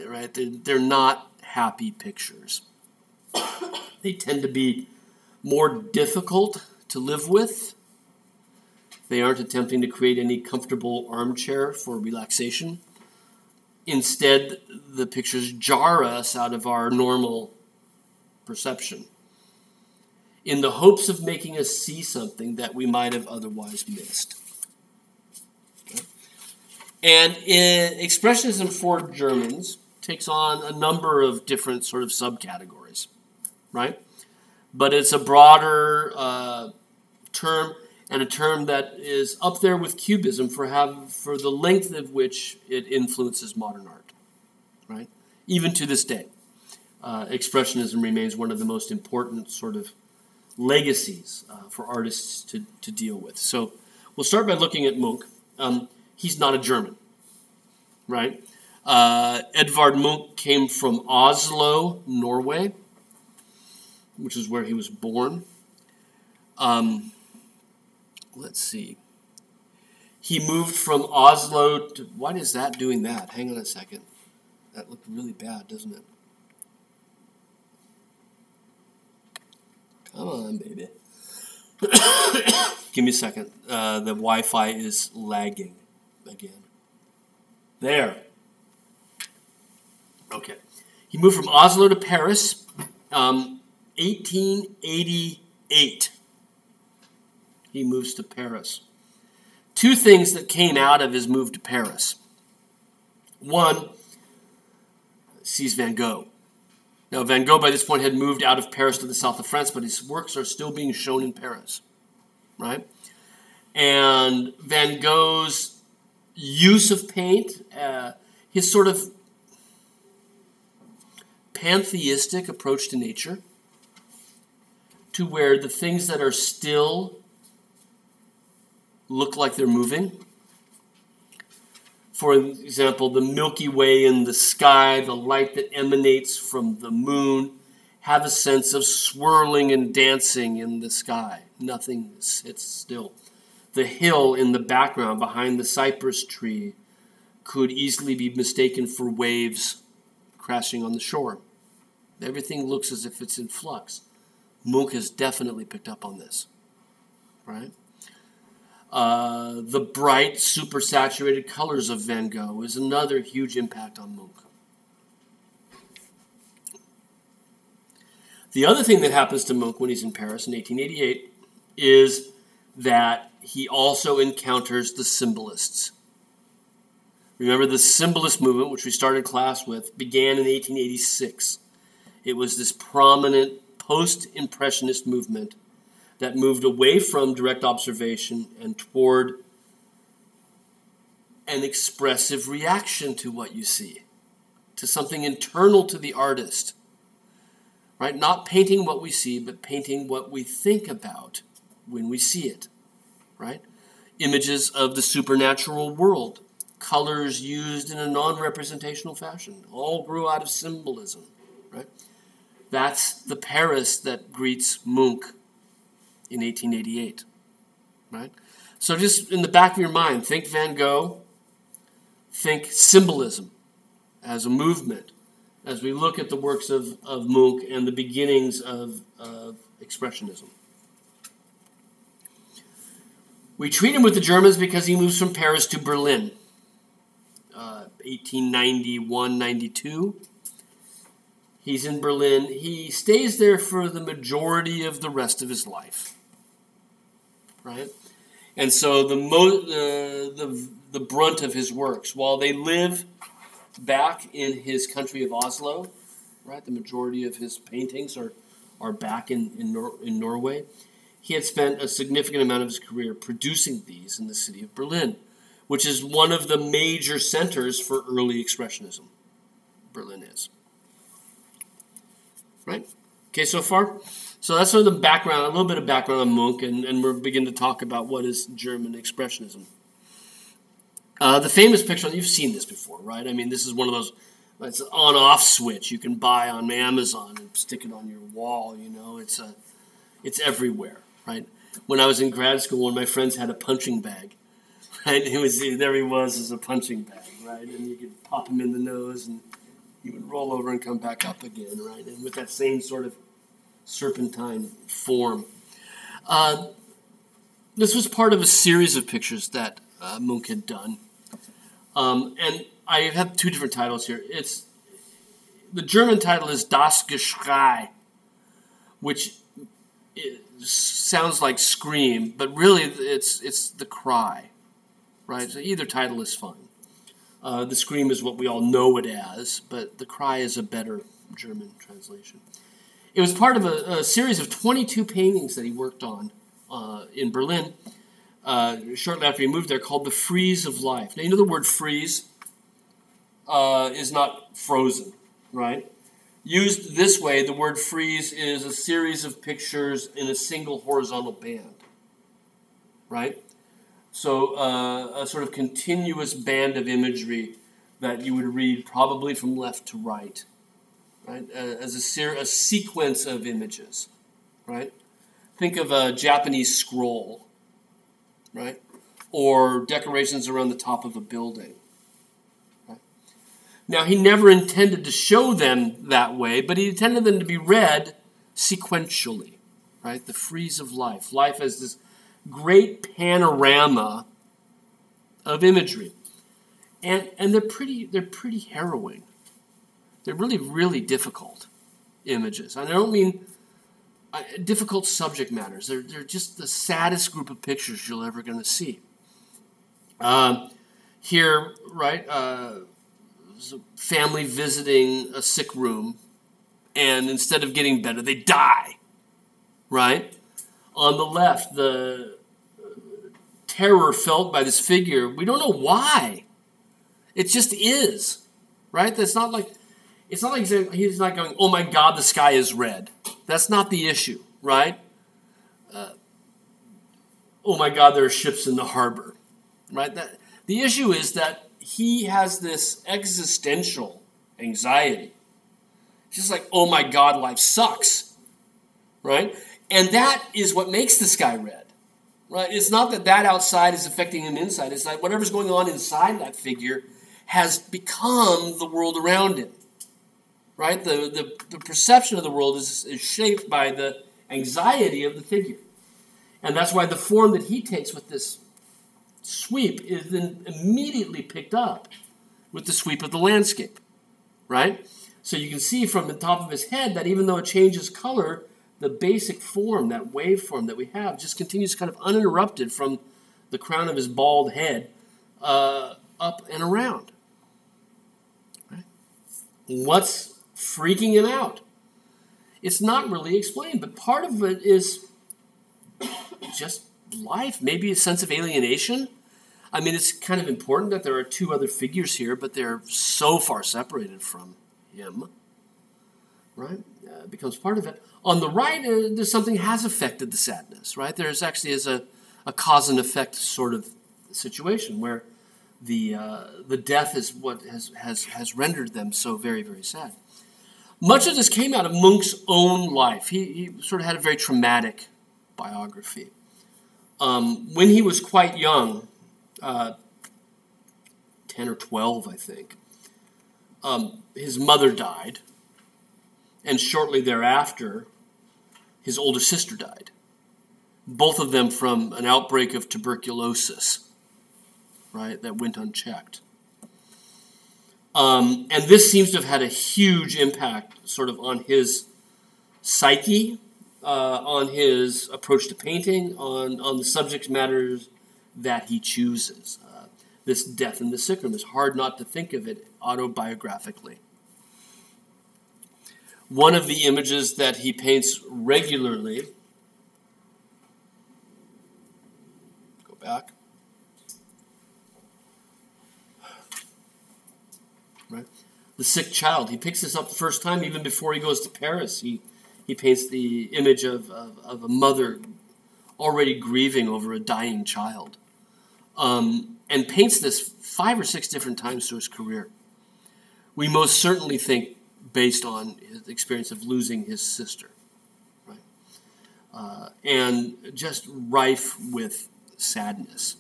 right? They're not happy pictures. They tend to be more difficult to live with. They aren't attempting to create any comfortable armchair for relaxation. Instead, the pictures jar us out of our normal perception in the hopes of making us see something that we might have otherwise missed. And Expressionism for Germans takes on a number of different sort of subcategories, right? But it's a broader term, and a term that is up there with Cubism for the length of which it influences modern art, right? Even to this day, Expressionism remains one of the most important sort of legacies for artists to deal with. So we'll start by looking at Munch. He's not a German, right? Edvard Munch came from Oslo, Norway, which is where he was born. Let's see. He moved from Oslo to... Why is that doing that? Hang on a second. That looked really bad, doesn't it? Come on, baby. Give me a second. The Wi-Fi is lagging again. There. Okay. He moved from Oslo to Paris, 1888. He moves to Paris. 2 things that came out of his move to Paris. One, sees Van Gogh. Now, Van Gogh by this point had moved out of Paris to the south of France, but his works are still being shown in Paris, right? And Van Gogh's use of paint, his sort of pantheistic approach to nature, to where the things that are still look like they're moving. For example, the Milky Way in the sky, the light that emanates from the moon, have a sense of swirling and dancing in the sky. Nothing sits still. The hill in the background behind the cypress tree could easily be mistaken for waves crashing on the shore. Everything looks as if it's in flux. Munch has definitely picked up on this, right? The bright, supersaturated colors of Van Gogh is another huge impact on Munch. The other thing that happens to Munch when he's in Paris in 1888 is that he also encounters the symbolists. Remember, the symbolist movement, which we started class with, began in 1886. It was this prominent post-impressionist movement that moved away from direct observation and toward an expressive reaction to what you see, to something internal to the artist. Right? Not painting what we see, but painting what we think about when we see it. Right? Images of the supernatural world, colors used in a non-representational fashion, all grew out of symbolism. Right? That's the Paris that greets Munch in 1888. Right? So just in the back of your mind, think Van Gogh, think symbolism as a movement, as we look at the works of Munch and the beginnings of Expressionism. We treat him with the Germans because he moves from Paris to Berlin, 1891-92. He's in Berlin. He stays there for the majority of the rest of his life, right? And so the brunt of his works, while they live back in his country of Oslo, right? The majority of his paintings are back in Norway. He had spent a significant amount of his career producing these in the city of Berlin, which is one of the major centers for early Expressionism. Berlin is. Right? Okay, so far? So that's sort of the background, a little bit of background on Munch, and we're beginning to talk about what is German Expressionism. The famous picture, you've seen this before, right? I mean, this is one of those, it's an on-off switch you can buy on Amazon and stick it on your wall, you know. It's everywhere, right? When I was in grad school, one of my friends had a punching bag, right? There he was as a punching bag, right? And you could pop him in the nose and he would roll over and come back up again, right? And with that same sort of serpentine form. This was part of a series of pictures that Munch had done. And I have two different titles here. The German title is Das Geschrei, which sounds like scream, but really it's the cry, right? So either title is fine. The scream is what we all know it as, but the cry is a better German translation. It was part of a series of 22 paintings that he worked on in Berlin shortly after he moved there, called the Frieze of Life. Now, you know the word frieze is not frozen, right? Used this way, the word frieze is a series of pictures in a single horizontal band, right? So a sort of continuous band of imagery that you would read probably from left to right, right? As a sequence of images, right? Think of a Japanese scroll, right? Or decorations around the top of a building. Right? Now, he never intended to show them that way, but he intended them to be read sequentially, right? The frieze of life. Life as this great panorama of imagery. And they're pretty harrowing. They're really, really difficult images. And I don't mean difficult subject matters. They're just the saddest group of pictures you're ever going to see. Here, right, family visiting a sick room, and instead of getting better, they die, right? On the left, the terror felt by this figure, we don't know why. It just is, right? It's not like he's not going, oh my God, the sky is red. That's not the issue, right? Oh my God, there are ships in the harbor, right? The issue is that he has this existential anxiety. It's just like, oh my God, life sucks, right? And that is what makes the sky red, right? It's not that outside is affecting him inside. It's like whatever's going on inside that figure has become the world around him, right? The perception of the world is shaped by the anxiety of the figure. And that's why the form that he takes with this sweep is then immediately picked up with the sweep of the landscape, right? So you can see from the top of his head that even though it changes color, the basic form, that waveform that we have, just continues kind of uninterrupted from the crown of his bald head up and around. Right? What's freaking him out? It's not really explained, but part of it is just life, maybe a sense of alienation. I mean, it's kind of important that there are two other figures here, but they're so far separated from him, right? It becomes part of it. On the right, there's something has affected the sadness, right? There's actually is a cause and effect sort of situation where the death is what has rendered them so very, very sad. Much of this came out of Munch's own life. He sort of had a very traumatic biography. When he was quite young, 10 or 12, I think, his mother died, and shortly thereafter, his older sister died. Both of them from an outbreak of tuberculosis, right, that went unchecked. And this seems to have had a huge impact sort of on his psyche, on his approach to painting, on the subject matters that he chooses. This death in the sick room is hard not to think of it autobiographically. One of the images that he paints regularly, go back, right? The sick child. He picks this up the first time even before he goes to Paris. He paints the image of a mother already grieving over a dying child. And paints this 5 or 6 different times through his career. We most certainly think based on his experience of losing his sister, right? And just rife with sadness.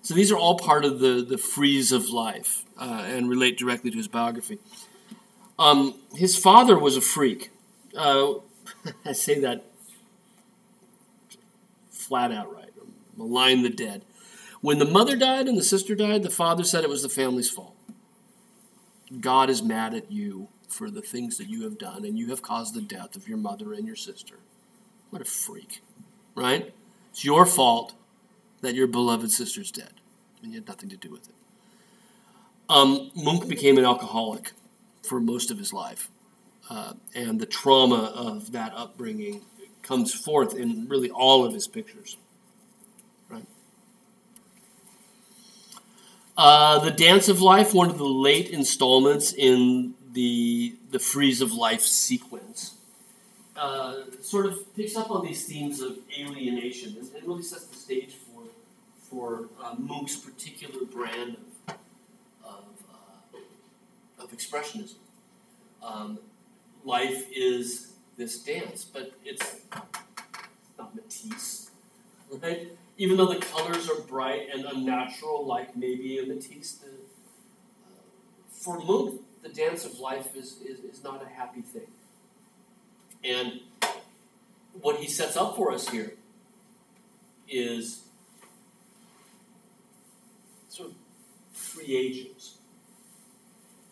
So these are all part of the frieze of life and relate directly to his biography. His father was a freak. I say that flat out right. Malign the dead. When the mother died and the sister died, the father said it was the family's fault. God is mad at you for the things that you have done, and you have caused the death of your mother and your sister. What a freak, right? It's your fault that your beloved sister's dead, and you had nothing to do with it. Munch became an alcoholic for most of his life, and the trauma of that upbringing comes forth in really all of his pictures. The Dance of Life, one of the late installments in the Frieze of Life sequence, sort of picks up on these themes of alienation and really sets the stage for Munch's particular brand of expressionism. Life is this dance, but it's not Matisse, right? Even though the colors are bright and unnatural, like maybe a Matisse, for Munch, the dance of life is not a happy thing. And what he sets up for us here is sort of 3 ages.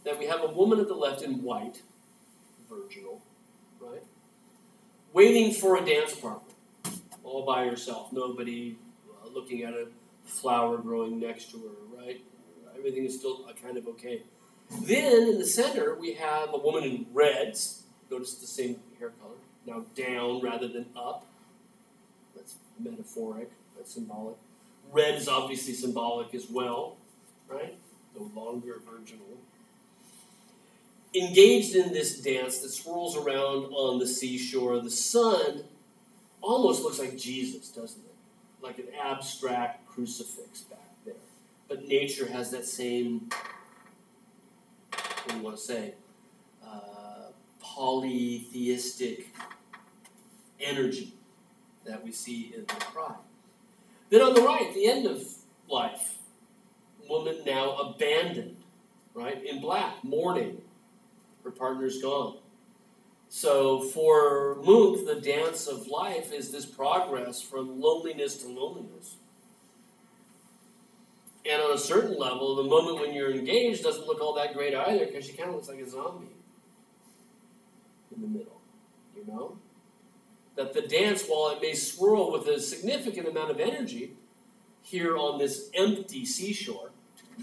That we have a woman at the left in white, virginal, right? Waiting for a dance partner, all by herself, nobody looking at a flower growing next to her, right? Everything is still kind of okay. Then in the center, we have a woman in reds. Notice the same hair color. Now down rather than up. That's metaphoric. That's symbolic. Red is obviously symbolic as well, right? No longer virginal. Engaged in this dance that swirls around on the seashore, the sun almost looks like Jesus, doesn't it? Like an abstract crucifix back there. but nature has that same, what do you want to say, polytheistic energy that we see in the cry. Then on the right, the end of life, woman now abandoned, right? In black, mourning. Her partner's gone. So for Munch, the dance of life is this progress from loneliness to loneliness. And on a certain level, the moment when you're engaged doesn't look all that great either, because she kind of looks like a zombie in the middle, you know? That the dance, while it may swirl with a significant amount of energy here on this empty seashore,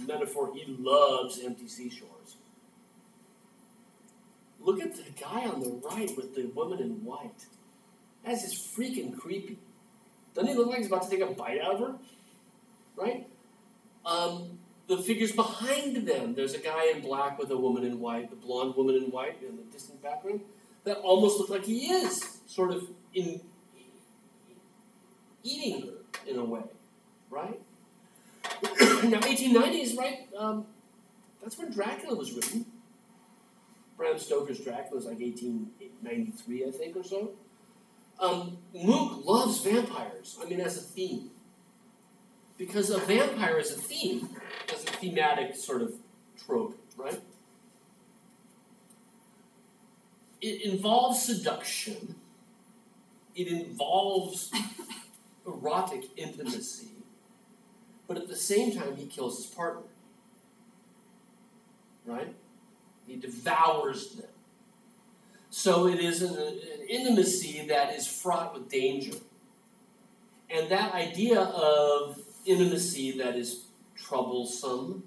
metaphor, he loves empty seashores. Look at the guy on the right with the woman in white. That's just freaking creepy. Doesn't he look like he's about to take a bite out of her? Right? The figures behind them, there's a guy in black with a woman in white, the blonde woman in white in the distant background, that almost look like he is sort of eating her in a way, right? Now, 1890s, right? That's when Dracula was written. Bram Stoker's Dracula was like 1893, I think, or so. Munch loves vampires, I mean, as a theme. Because a vampire as a theme, as a thematic sort of trope, right? It involves seduction. It involves erotic intimacy. But at the same time, he kills his partner. Right? He devours them. So it is an intimacy that is fraught with danger. And that idea of intimacy that is troublesome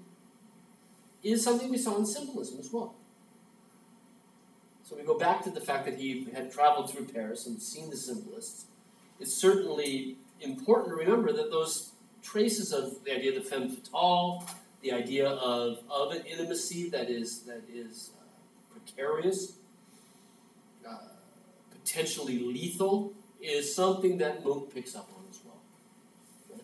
is something we saw in symbolism as well. So we go back to the fact that he had traveled through Paris and seen the symbolists. It's certainly important to remember that those traces of the idea of the femme fatale, the idea of an intimacy that is precarious, potentially lethal, is something that Munch picks up on as well. Okay?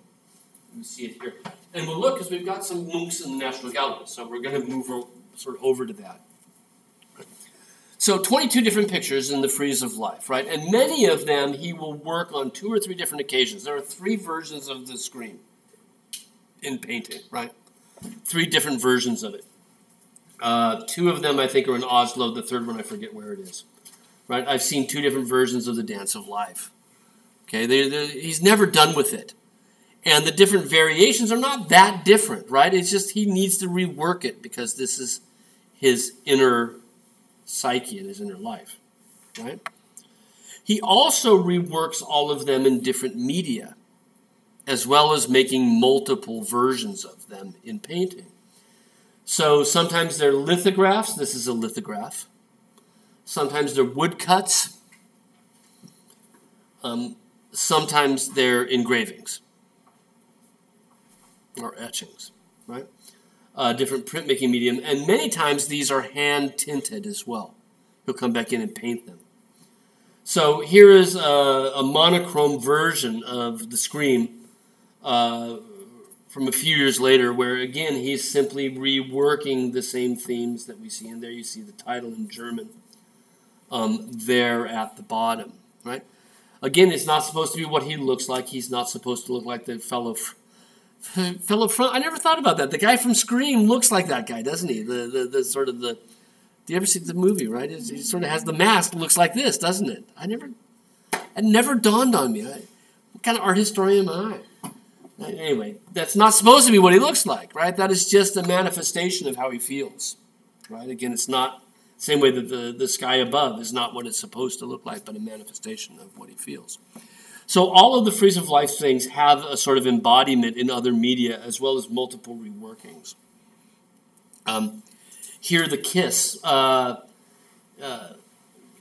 We see it here. And we'll look, because we've got some Munchs in the National Gallery, so we're going to move sort of over to that. So 22 different pictures in the Frieze of Life, right? And many of them he will work on 2 or 3 different occasions. There are 3 versions of the Scream in painting, right? 3 different versions of it. 2 of them, I think, are in Oslo. The third one, I forget where it is. Right? I've seen 2 different versions of the Dance of Life. Okay, he's never done with it. And the different variations are not that different, right? It's just he needs to rework it because this is his inner psyche and his inner life, right? He also reworks all of them in different media, as well as making multiple versions of them in painting. So sometimes they're lithographs. This is a lithograph. Sometimes they're woodcuts. Sometimes they're engravings or etchings, right? Different printmaking medium. And many times these are hand-tinted as well. He'll come back in and paint them. So here is a monochrome version of the Scream from a few years later, where again he's simply reworking the same themes that we see. And there you see the title in German there at the bottom, right? Again, it's not supposed to be what he looks like. He's not supposed to look like the fellow from. I never thought about that. The guy from Scream looks like that guy, doesn't he? The sort of the. Do you ever see the movie? Right? He sort of has the mask. Looks like this, doesn't it? It never dawned on me. What kind of art historian am I? Anyway, that's not supposed to be what he looks like, right? That is just a manifestation of how he feels, right? Again, it's not the same way that the sky above is not what it's supposed to look like, but a manifestation of what he feels. So all of the Frieze of Life things have a sort of embodiment in other media, as well as multiple reworkings. Here, the kiss.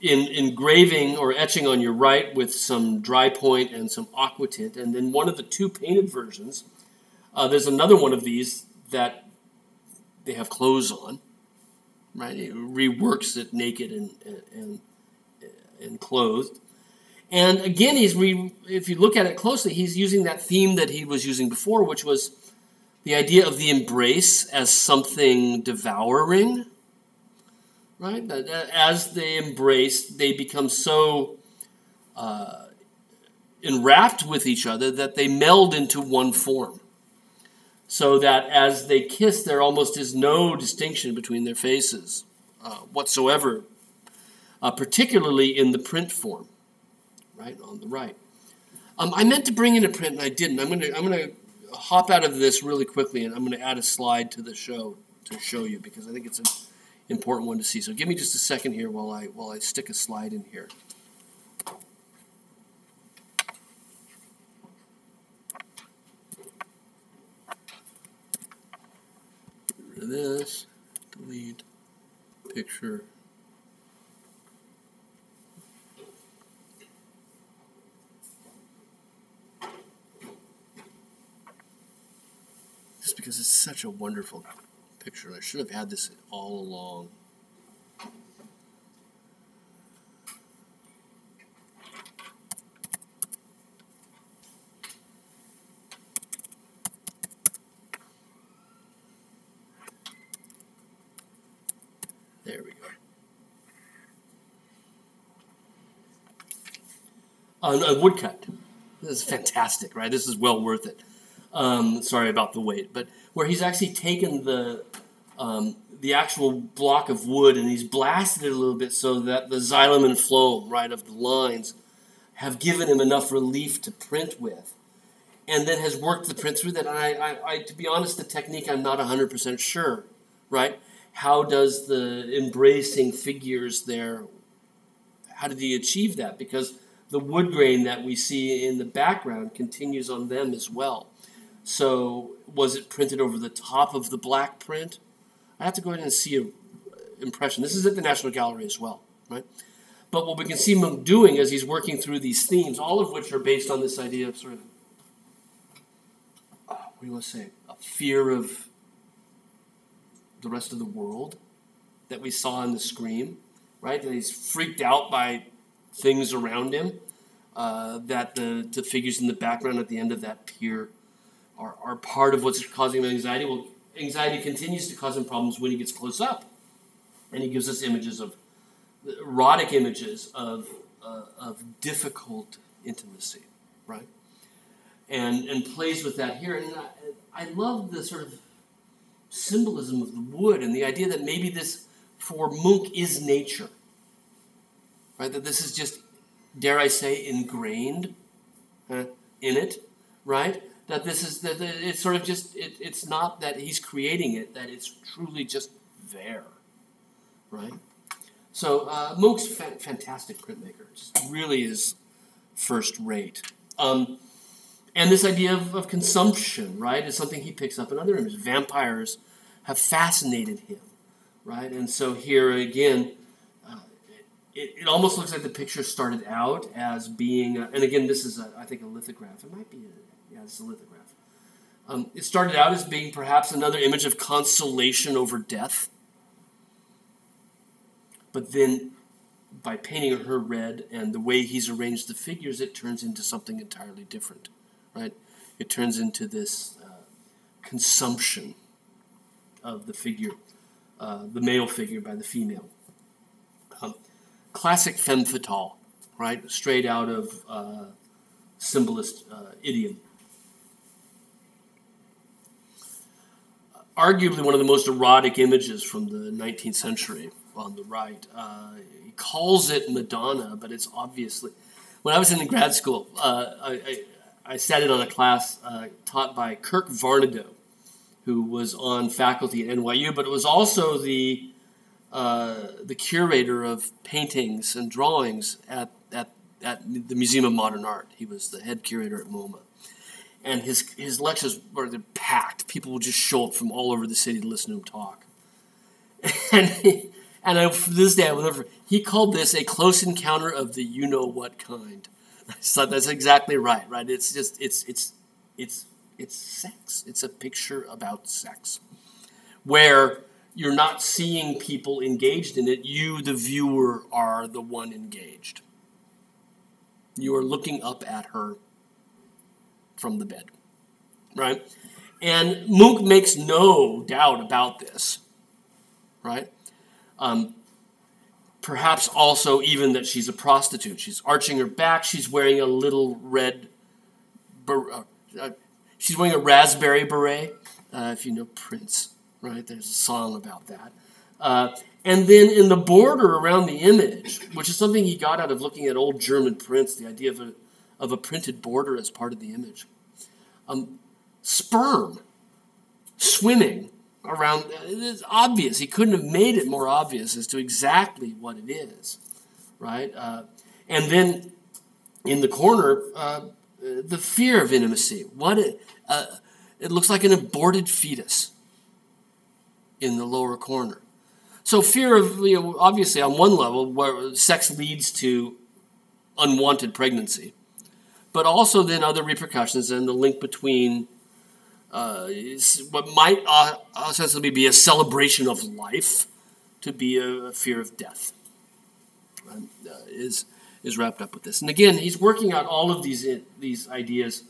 In engraving or etching on your right with some dry point and some aqua tint. And then one of the 2 painted versions, there's another one of these that they have clothes on, right? It reworks it naked and clothed. And again, if you look at it closely, he's using that theme that he was using before, which was the idea of the embrace as something devouring, right? That as they embrace, they become so enwrapped with each other that they meld into one form. So that as they kiss, there almost is no distinction between their faces whatsoever, particularly in the print form, right, on the right. I meant to bring in a print and I didn't. I'm gonna hop out of this really quickly and I'm gonna add a slide to the show to show you because I think it's an important one to see. So give me just a second here while I stick a slide in here. Get rid of this. Delete picture. Just because it's such a wonderful picture. I should have had this all along. There we go. A woodcut. This is fantastic, right? This is well worth it. Sorry about the wait, but where he's actually taken the actual block of wood and he's blasted it a little bit so that the xylem and phloem, right, of the lines have given him enough relief to print with, and then has worked the print through that. And I to be honest, the technique I'm not 100% sure, right? How does the embracing figures there? How did he achieve that? Because the wood grain that we see in the background continues on them as well. So was it printed over the top of the black print? I have to go ahead and see an impression. This is at the National Gallery as well, right? But what we can see him doing as he's working through these themes, all of which are based on this idea of sort of, what do you want to say, a fear of the rest of the world that we saw in the Scream, right? That he's freaked out by things around him, that the figures in the background at the end of that pier are part of what's causing him anxiety. Well, anxiety continues to cause him problems when he gets close up. And he gives us images of, erotic images of difficult intimacy, right? And plays with that here. And I love the sort of symbolism of the wood and the idea that maybe this, for Munch, is nature, right? That this is just, dare I say, ingrained in it, right? That this is, that it's sort of just, it's not that he's creating it, that it's truly just there, right? So Munch's fantastic printmaker, just really is first rate. And this idea of consumption, right, is something he picks up in other images. Vampires have fascinated him, right? And so here again, it almost looks like the picture started out as being, and again, this is, I think, a lithograph. It might be, it's a lithograph. It started out as being perhaps another image of consolation over death. But then, by painting her red and the way he's arranged the figures, it turns into something entirely different, right? It turns into this consumption of the figure, the male figure by the female. Classic femme fatale, right? Straight out of symbolist idiom. Arguably one of the most erotic images from the 19th century on the right. He calls it Madonna, but it's obviously... When I was in grad school, I sat in on a class taught by Kirk Varnado, who was on faculty at NYU, but it was also the curator of paintings and drawings at the Museum of Modern Art. He was the head curator at MoMA. And his lectures were packed. People would just show up from all over the city to listen to him talk. And for this day, I will never. He called this a close encounter of the you-know-what kind. So that's exactly right. Right? It's just it's sex. It's a picture about sex, where you're not seeing people engaged in it. You, the viewer, are the one engaged. You are looking up at her from the bed, right? And Munch makes no doubt about this, right? Perhaps also even that she's a prostitute. She's arching her back. She's wearing a little red, she's wearing a raspberry beret, if you know Prince, right? There's a song about that. And then in the border around the image, which is something he got out of looking at old German prints, the idea of a printed border as part of the image. Sperm swimming around. It's obvious. He couldn't have made it more obvious as to exactly what it is, right? And then in the corner, the fear of intimacy. It looks like an aborted fetus in the lower corner. So fear of, obviously on one level, where sex leads to unwanted pregnancy, but also then other repercussions and the link between what might ostensibly be a celebration of life to be a fear of death is wrapped up with this. And again, he's working out all of these ideas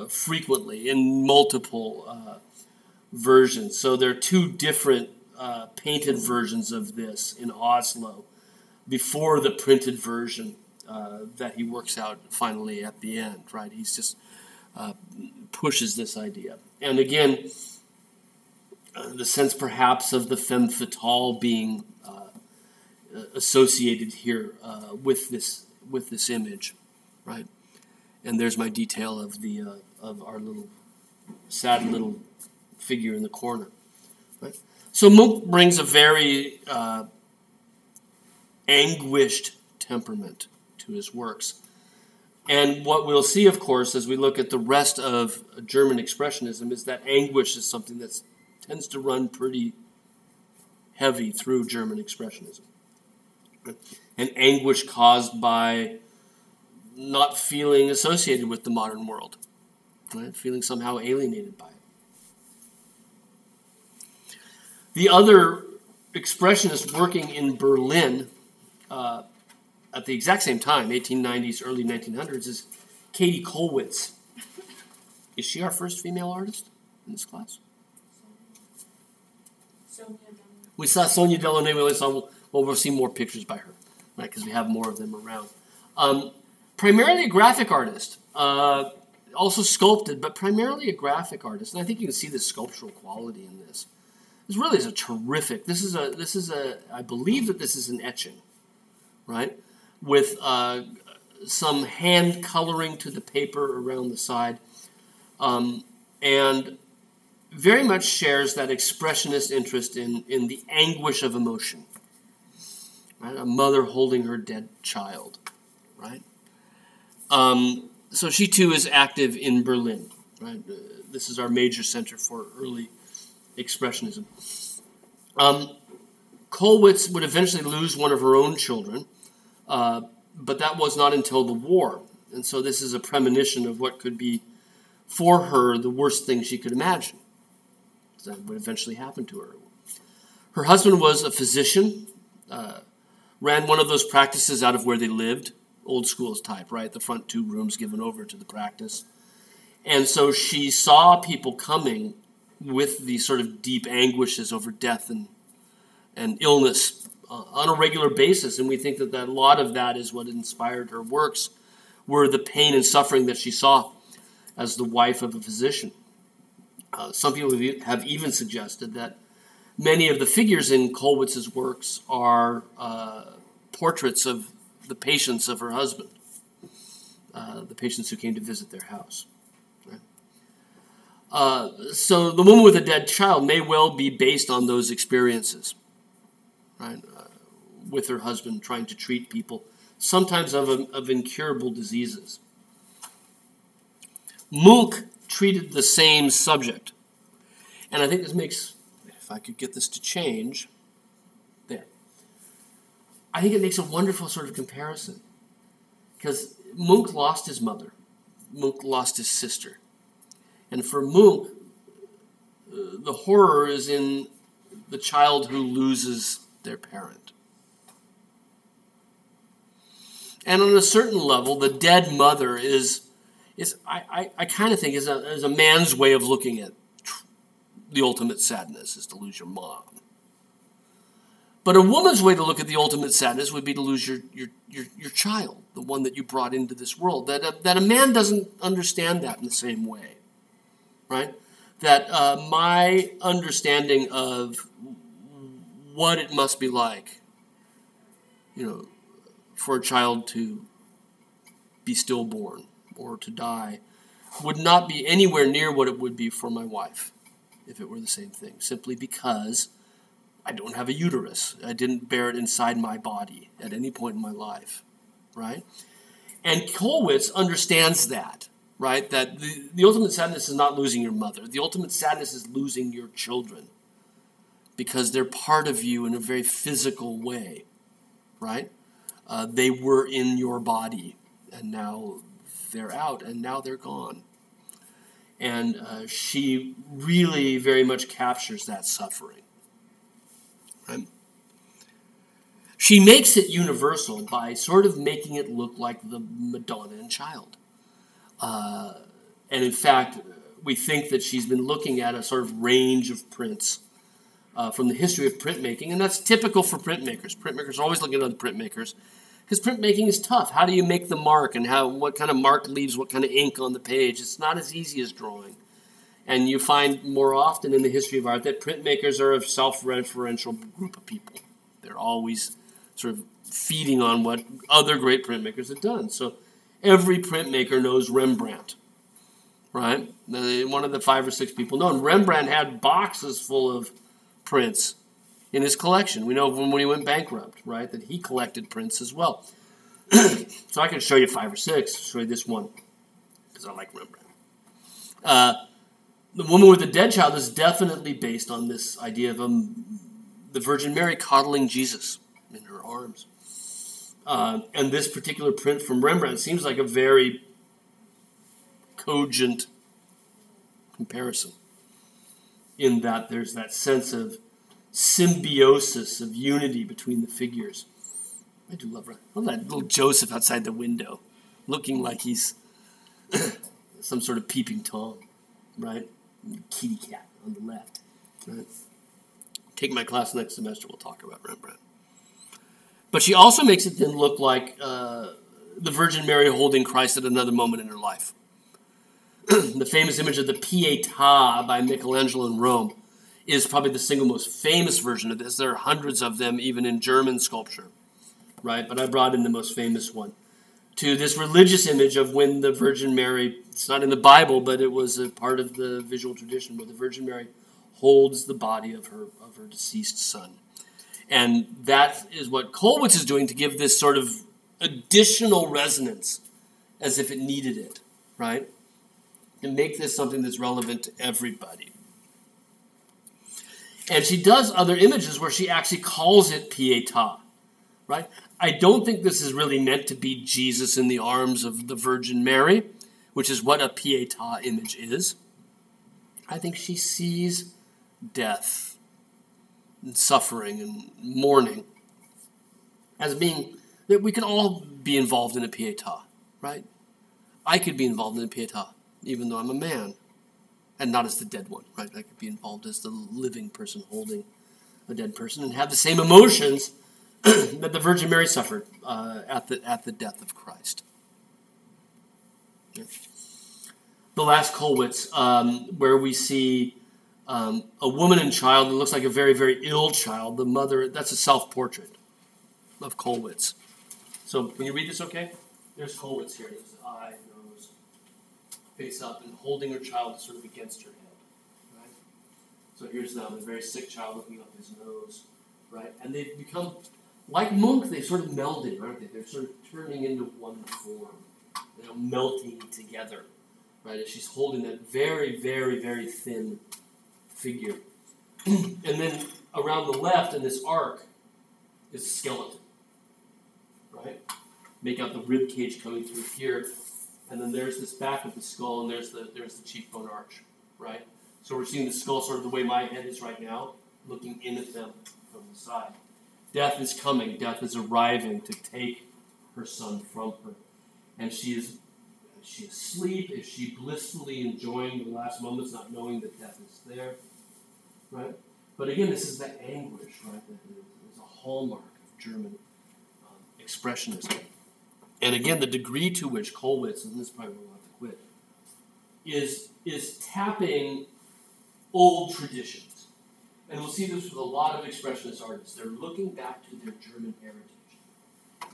frequently in multiple versions. So there are two different painted versions of this in Oslo before the printed version that he works out finally at the end, right? He's just pushes this idea. And again, the sense perhaps of the femme fatale being associated here with this image, right? And there's my detail of of our little sad little figure in the corner, right? So Munch brings a very anguished temperament to his works. And what we'll see, of course, as we look at the rest of German Expressionism is that anguish is something that tends to run pretty heavy through German Expressionism. And anguish caused by not feeling associated with the modern world, right? Feeling somehow alienated by it. The other expressionist working in Berlin at the exact same time, 1890s, early 1900s, is Katie Kollwitz. Is she our first female artist in this class? We saw Sonia Delaunay. We'll see more pictures by her, right? Because we have more of them around. Primarily a graphic artist, also sculpted, but primarily a graphic artist. And I think you can see the sculptural quality in this. This really is a terrific. This is a. I believe that this is an etching, right? With some hand coloring to the paper around the side, and very much shares that expressionist interest in the anguish of emotion. Right? A mother holding her dead child, right? So she too is active in Berlin, right? This is our major center for early expressionism. Kollwitz would eventually lose one of her own children, but that was not until the war. And so this is a premonition of what could be, for her, the worst thing she could imagine. That would eventually happen to her. Her husband was a physician, ran one of those practices out of where they lived, old school type, right? The front two rooms given over to the practice. And so she saw people coming with these sort of deep anguishes over death and illness on a regular basis, and we think that a lot of that is what inspired her works, were the pain and suffering that she saw as the wife of a physician. Some people have even suggested that many of the figures in Kollwitz's works are portraits of the patients of her husband, the patients who came to visit their house. Right? So the woman with a dead child may well be based on those experiences, right? With her husband trying to treat people, sometimes of incurable diseases. Munch treated the same subject. And I think this makes, if I could get this to change, there. I think it makes a wonderful sort of comparison. Because Munch lost his mother. Munch lost his sister. And for Munch, the horror is in the child who loses their parent. And on a certain level, the dead mother is I kind of think is a man's way of looking at the ultimate sadness is to lose your mom. But a woman's way to look at the ultimate sadness would be to lose your child, the one that you brought into this world. That a man doesn't understand that in the same way, right? That my understanding of what it must be like, for a child to be stillborn or to die would not be anywhere near what it would be for my wife if it were the same thing, simply because I don't have a uterus. I didn't bear it inside my body at any point in my life, right? And Kollwitz understands that, right? That the ultimate sadness is not losing your mother. The ultimate sadness is losing your children because they're part of you in a very physical way, right? They were in your body, and now they're out, and now they're gone. And she really very much captures that suffering. Right? She makes it universal by sort of making it look like the Madonna and Child. And in fact, we think that she's been looking at a sort of range of prints from the history of printmaking, and that's typical for printmakers. Printmakers are always looking at other printmakers because printmaking is tough. How do you make the mark, and what kind of mark leaves what kind of ink on the page? It's not as easy as drawing. And you find more often in the history of art that printmakers are a self-referential group of people. They're always sort of feeding on what other great printmakers have done. So every printmaker knows Rembrandt, right? One of the 5 or 6 people known. Rembrandt had boxes full of prints in his collection. We know when he went bankrupt, right, that he collected prints as well. So I can show you 5 or 6. I'll show you this one because I like Rembrandt. The Woman with the Dead Child is definitely based on this idea of the Virgin Mary coddling Jesus in her arms. And this particular print from Rembrandt seems like a very cogent comparison in that there's that sense of symbiosis, of unity between the figures. I do love that little Joseph outside the window looking like he's some sort of peeping Tom, right? Kitty cat on the left. Right? Take my class next semester, we'll talk about Rembrandt. But she also makes it then look like the Virgin Mary holding Christ at another moment in her life. The famous image of the Pietà by Michelangelo in Rome is probably the single most famous version of this. There are hundreds of them, even in German sculpture, right? But I brought in the most famous one. To this religious image of when the Virgin Mary, it's not in the Bible, but it was a part of the visual tradition where the Virgin Mary holds the body of her deceased son. And that is what Kollwitz is doing to give this sort of additional resonance as if it needed it, right? And make this something that's relevant to everybody. And she does other images where she actually calls it Pietà, right? I don't think this is really meant to be Jesus in the arms of the Virgin Mary, which is what a Pietà image is. I think she sees death and suffering and mourning as being that we can all be involved in a Pietà, right? I could be involved in a Pietà, even though I'm a man, and not as the dead one, right? I could be involved as the living person holding a dead person and have the same emotions that the Virgin Mary suffered at the death of Christ. Yeah. The last Kollwitz, where we see a woman and child that looks like a very, very ill child. The mother, that's a self-portrait of Kollwitz. So can you read this okay? There's Kollwitz here. There's the eye, nose, face up, and holding her child sort of against her head. Right? So here's now the very sick child looking up his nose. Right? And they've become, like Munch, they've sort of melded, aren't they? They're sort of turning into one form. They're melting together. Right? As she's holding that very, very, very thin figure. And then around the left in this arc is a skeleton. Right? Make out the rib cage coming through here. And then there's this back of the skull, and there's the cheekbone arch. Right? So we're seeing the skull sort of the way my head is right now, looking in at them from the side. Death is coming. Death is arriving to take her son from her. And she's Is she asleep? Is she blissfully enjoying the last moments, not knowing that death is there? Right? But again, this is the anguish, right? That is a hallmark of German expressionism. And again, the degree to which Kollwitz, and this is probably where we'll have to quit, is tapping old traditions. And we'll see this with a lot of expressionist artists. They're looking back to their German heritage.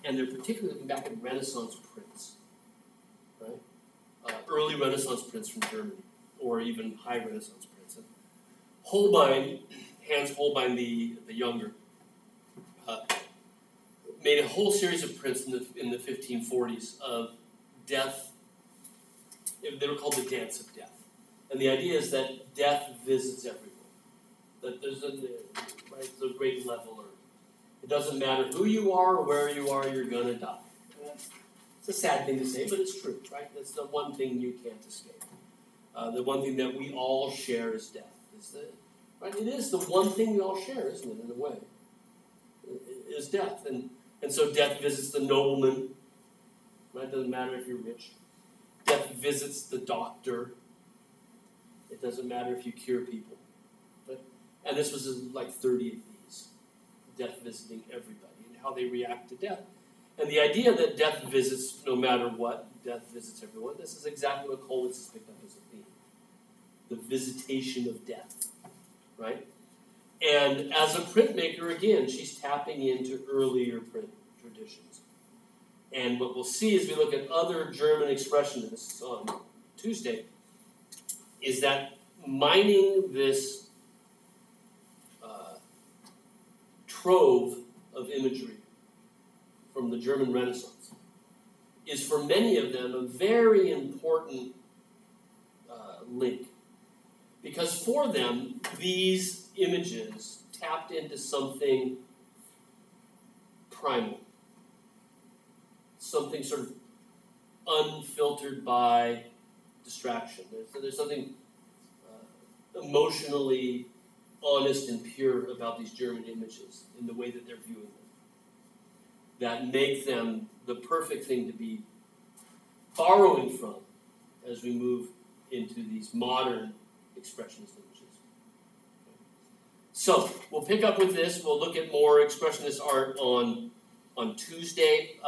And they're particularly looking back at Renaissance prints. Right? Early Renaissance prints from Germany, or even high Renaissance prints. And Holbein, Hans Holbein the Younger, made a whole series of prints in the 1540s of death. They were called the Dance of Death. And the idea is that death visits everyone. That there's a great leveler. It doesn't matter who you are or where you are, you're going to die. It's a sad thing to say, but it's true, right? That's the one thing you can't escape. The one thing that we all share is death. Right? It is the one thing we all share, isn't it, in a way? It is death. And so death visits the nobleman. Right? It doesn't matter if you're rich. Death visits the doctor. It doesn't matter if you cure people. And this was like 30 of these. Death visiting everybody and how they react to death. And the idea that death visits no matter what, death visits everyone, this is exactly what Kollwitz has picked up as a theme. The visitation of death. Right? And as a printmaker, again, she's tapping into earlier print traditions. And what we'll see as we look at other German expressionists on Tuesday is that mining this trove of imagery from the German Renaissance is for many of them a very important link. Because for them, these images tapped into something primal, something sort of unfiltered by distraction. There's something emotionally honest and pure about these German images in the way that they're viewing them, that make them the perfect thing to be borrowing from as we move into these modern expressionist images. So we'll pick up with this. We'll look at more expressionist art on Tuesday.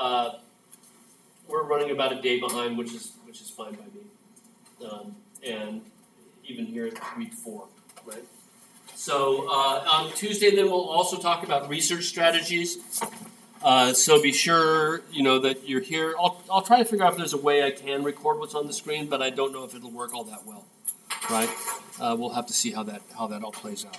We're running about a day behind, which is fine by me, and even here at week 4, right? So on Tuesday, then we'll also talk about research strategies. So be sure that you're here. I'll try to figure out if there's a way I can record what's on the screen, but I don't know if it'll work all that well. Right? We'll have to see how that all plays out.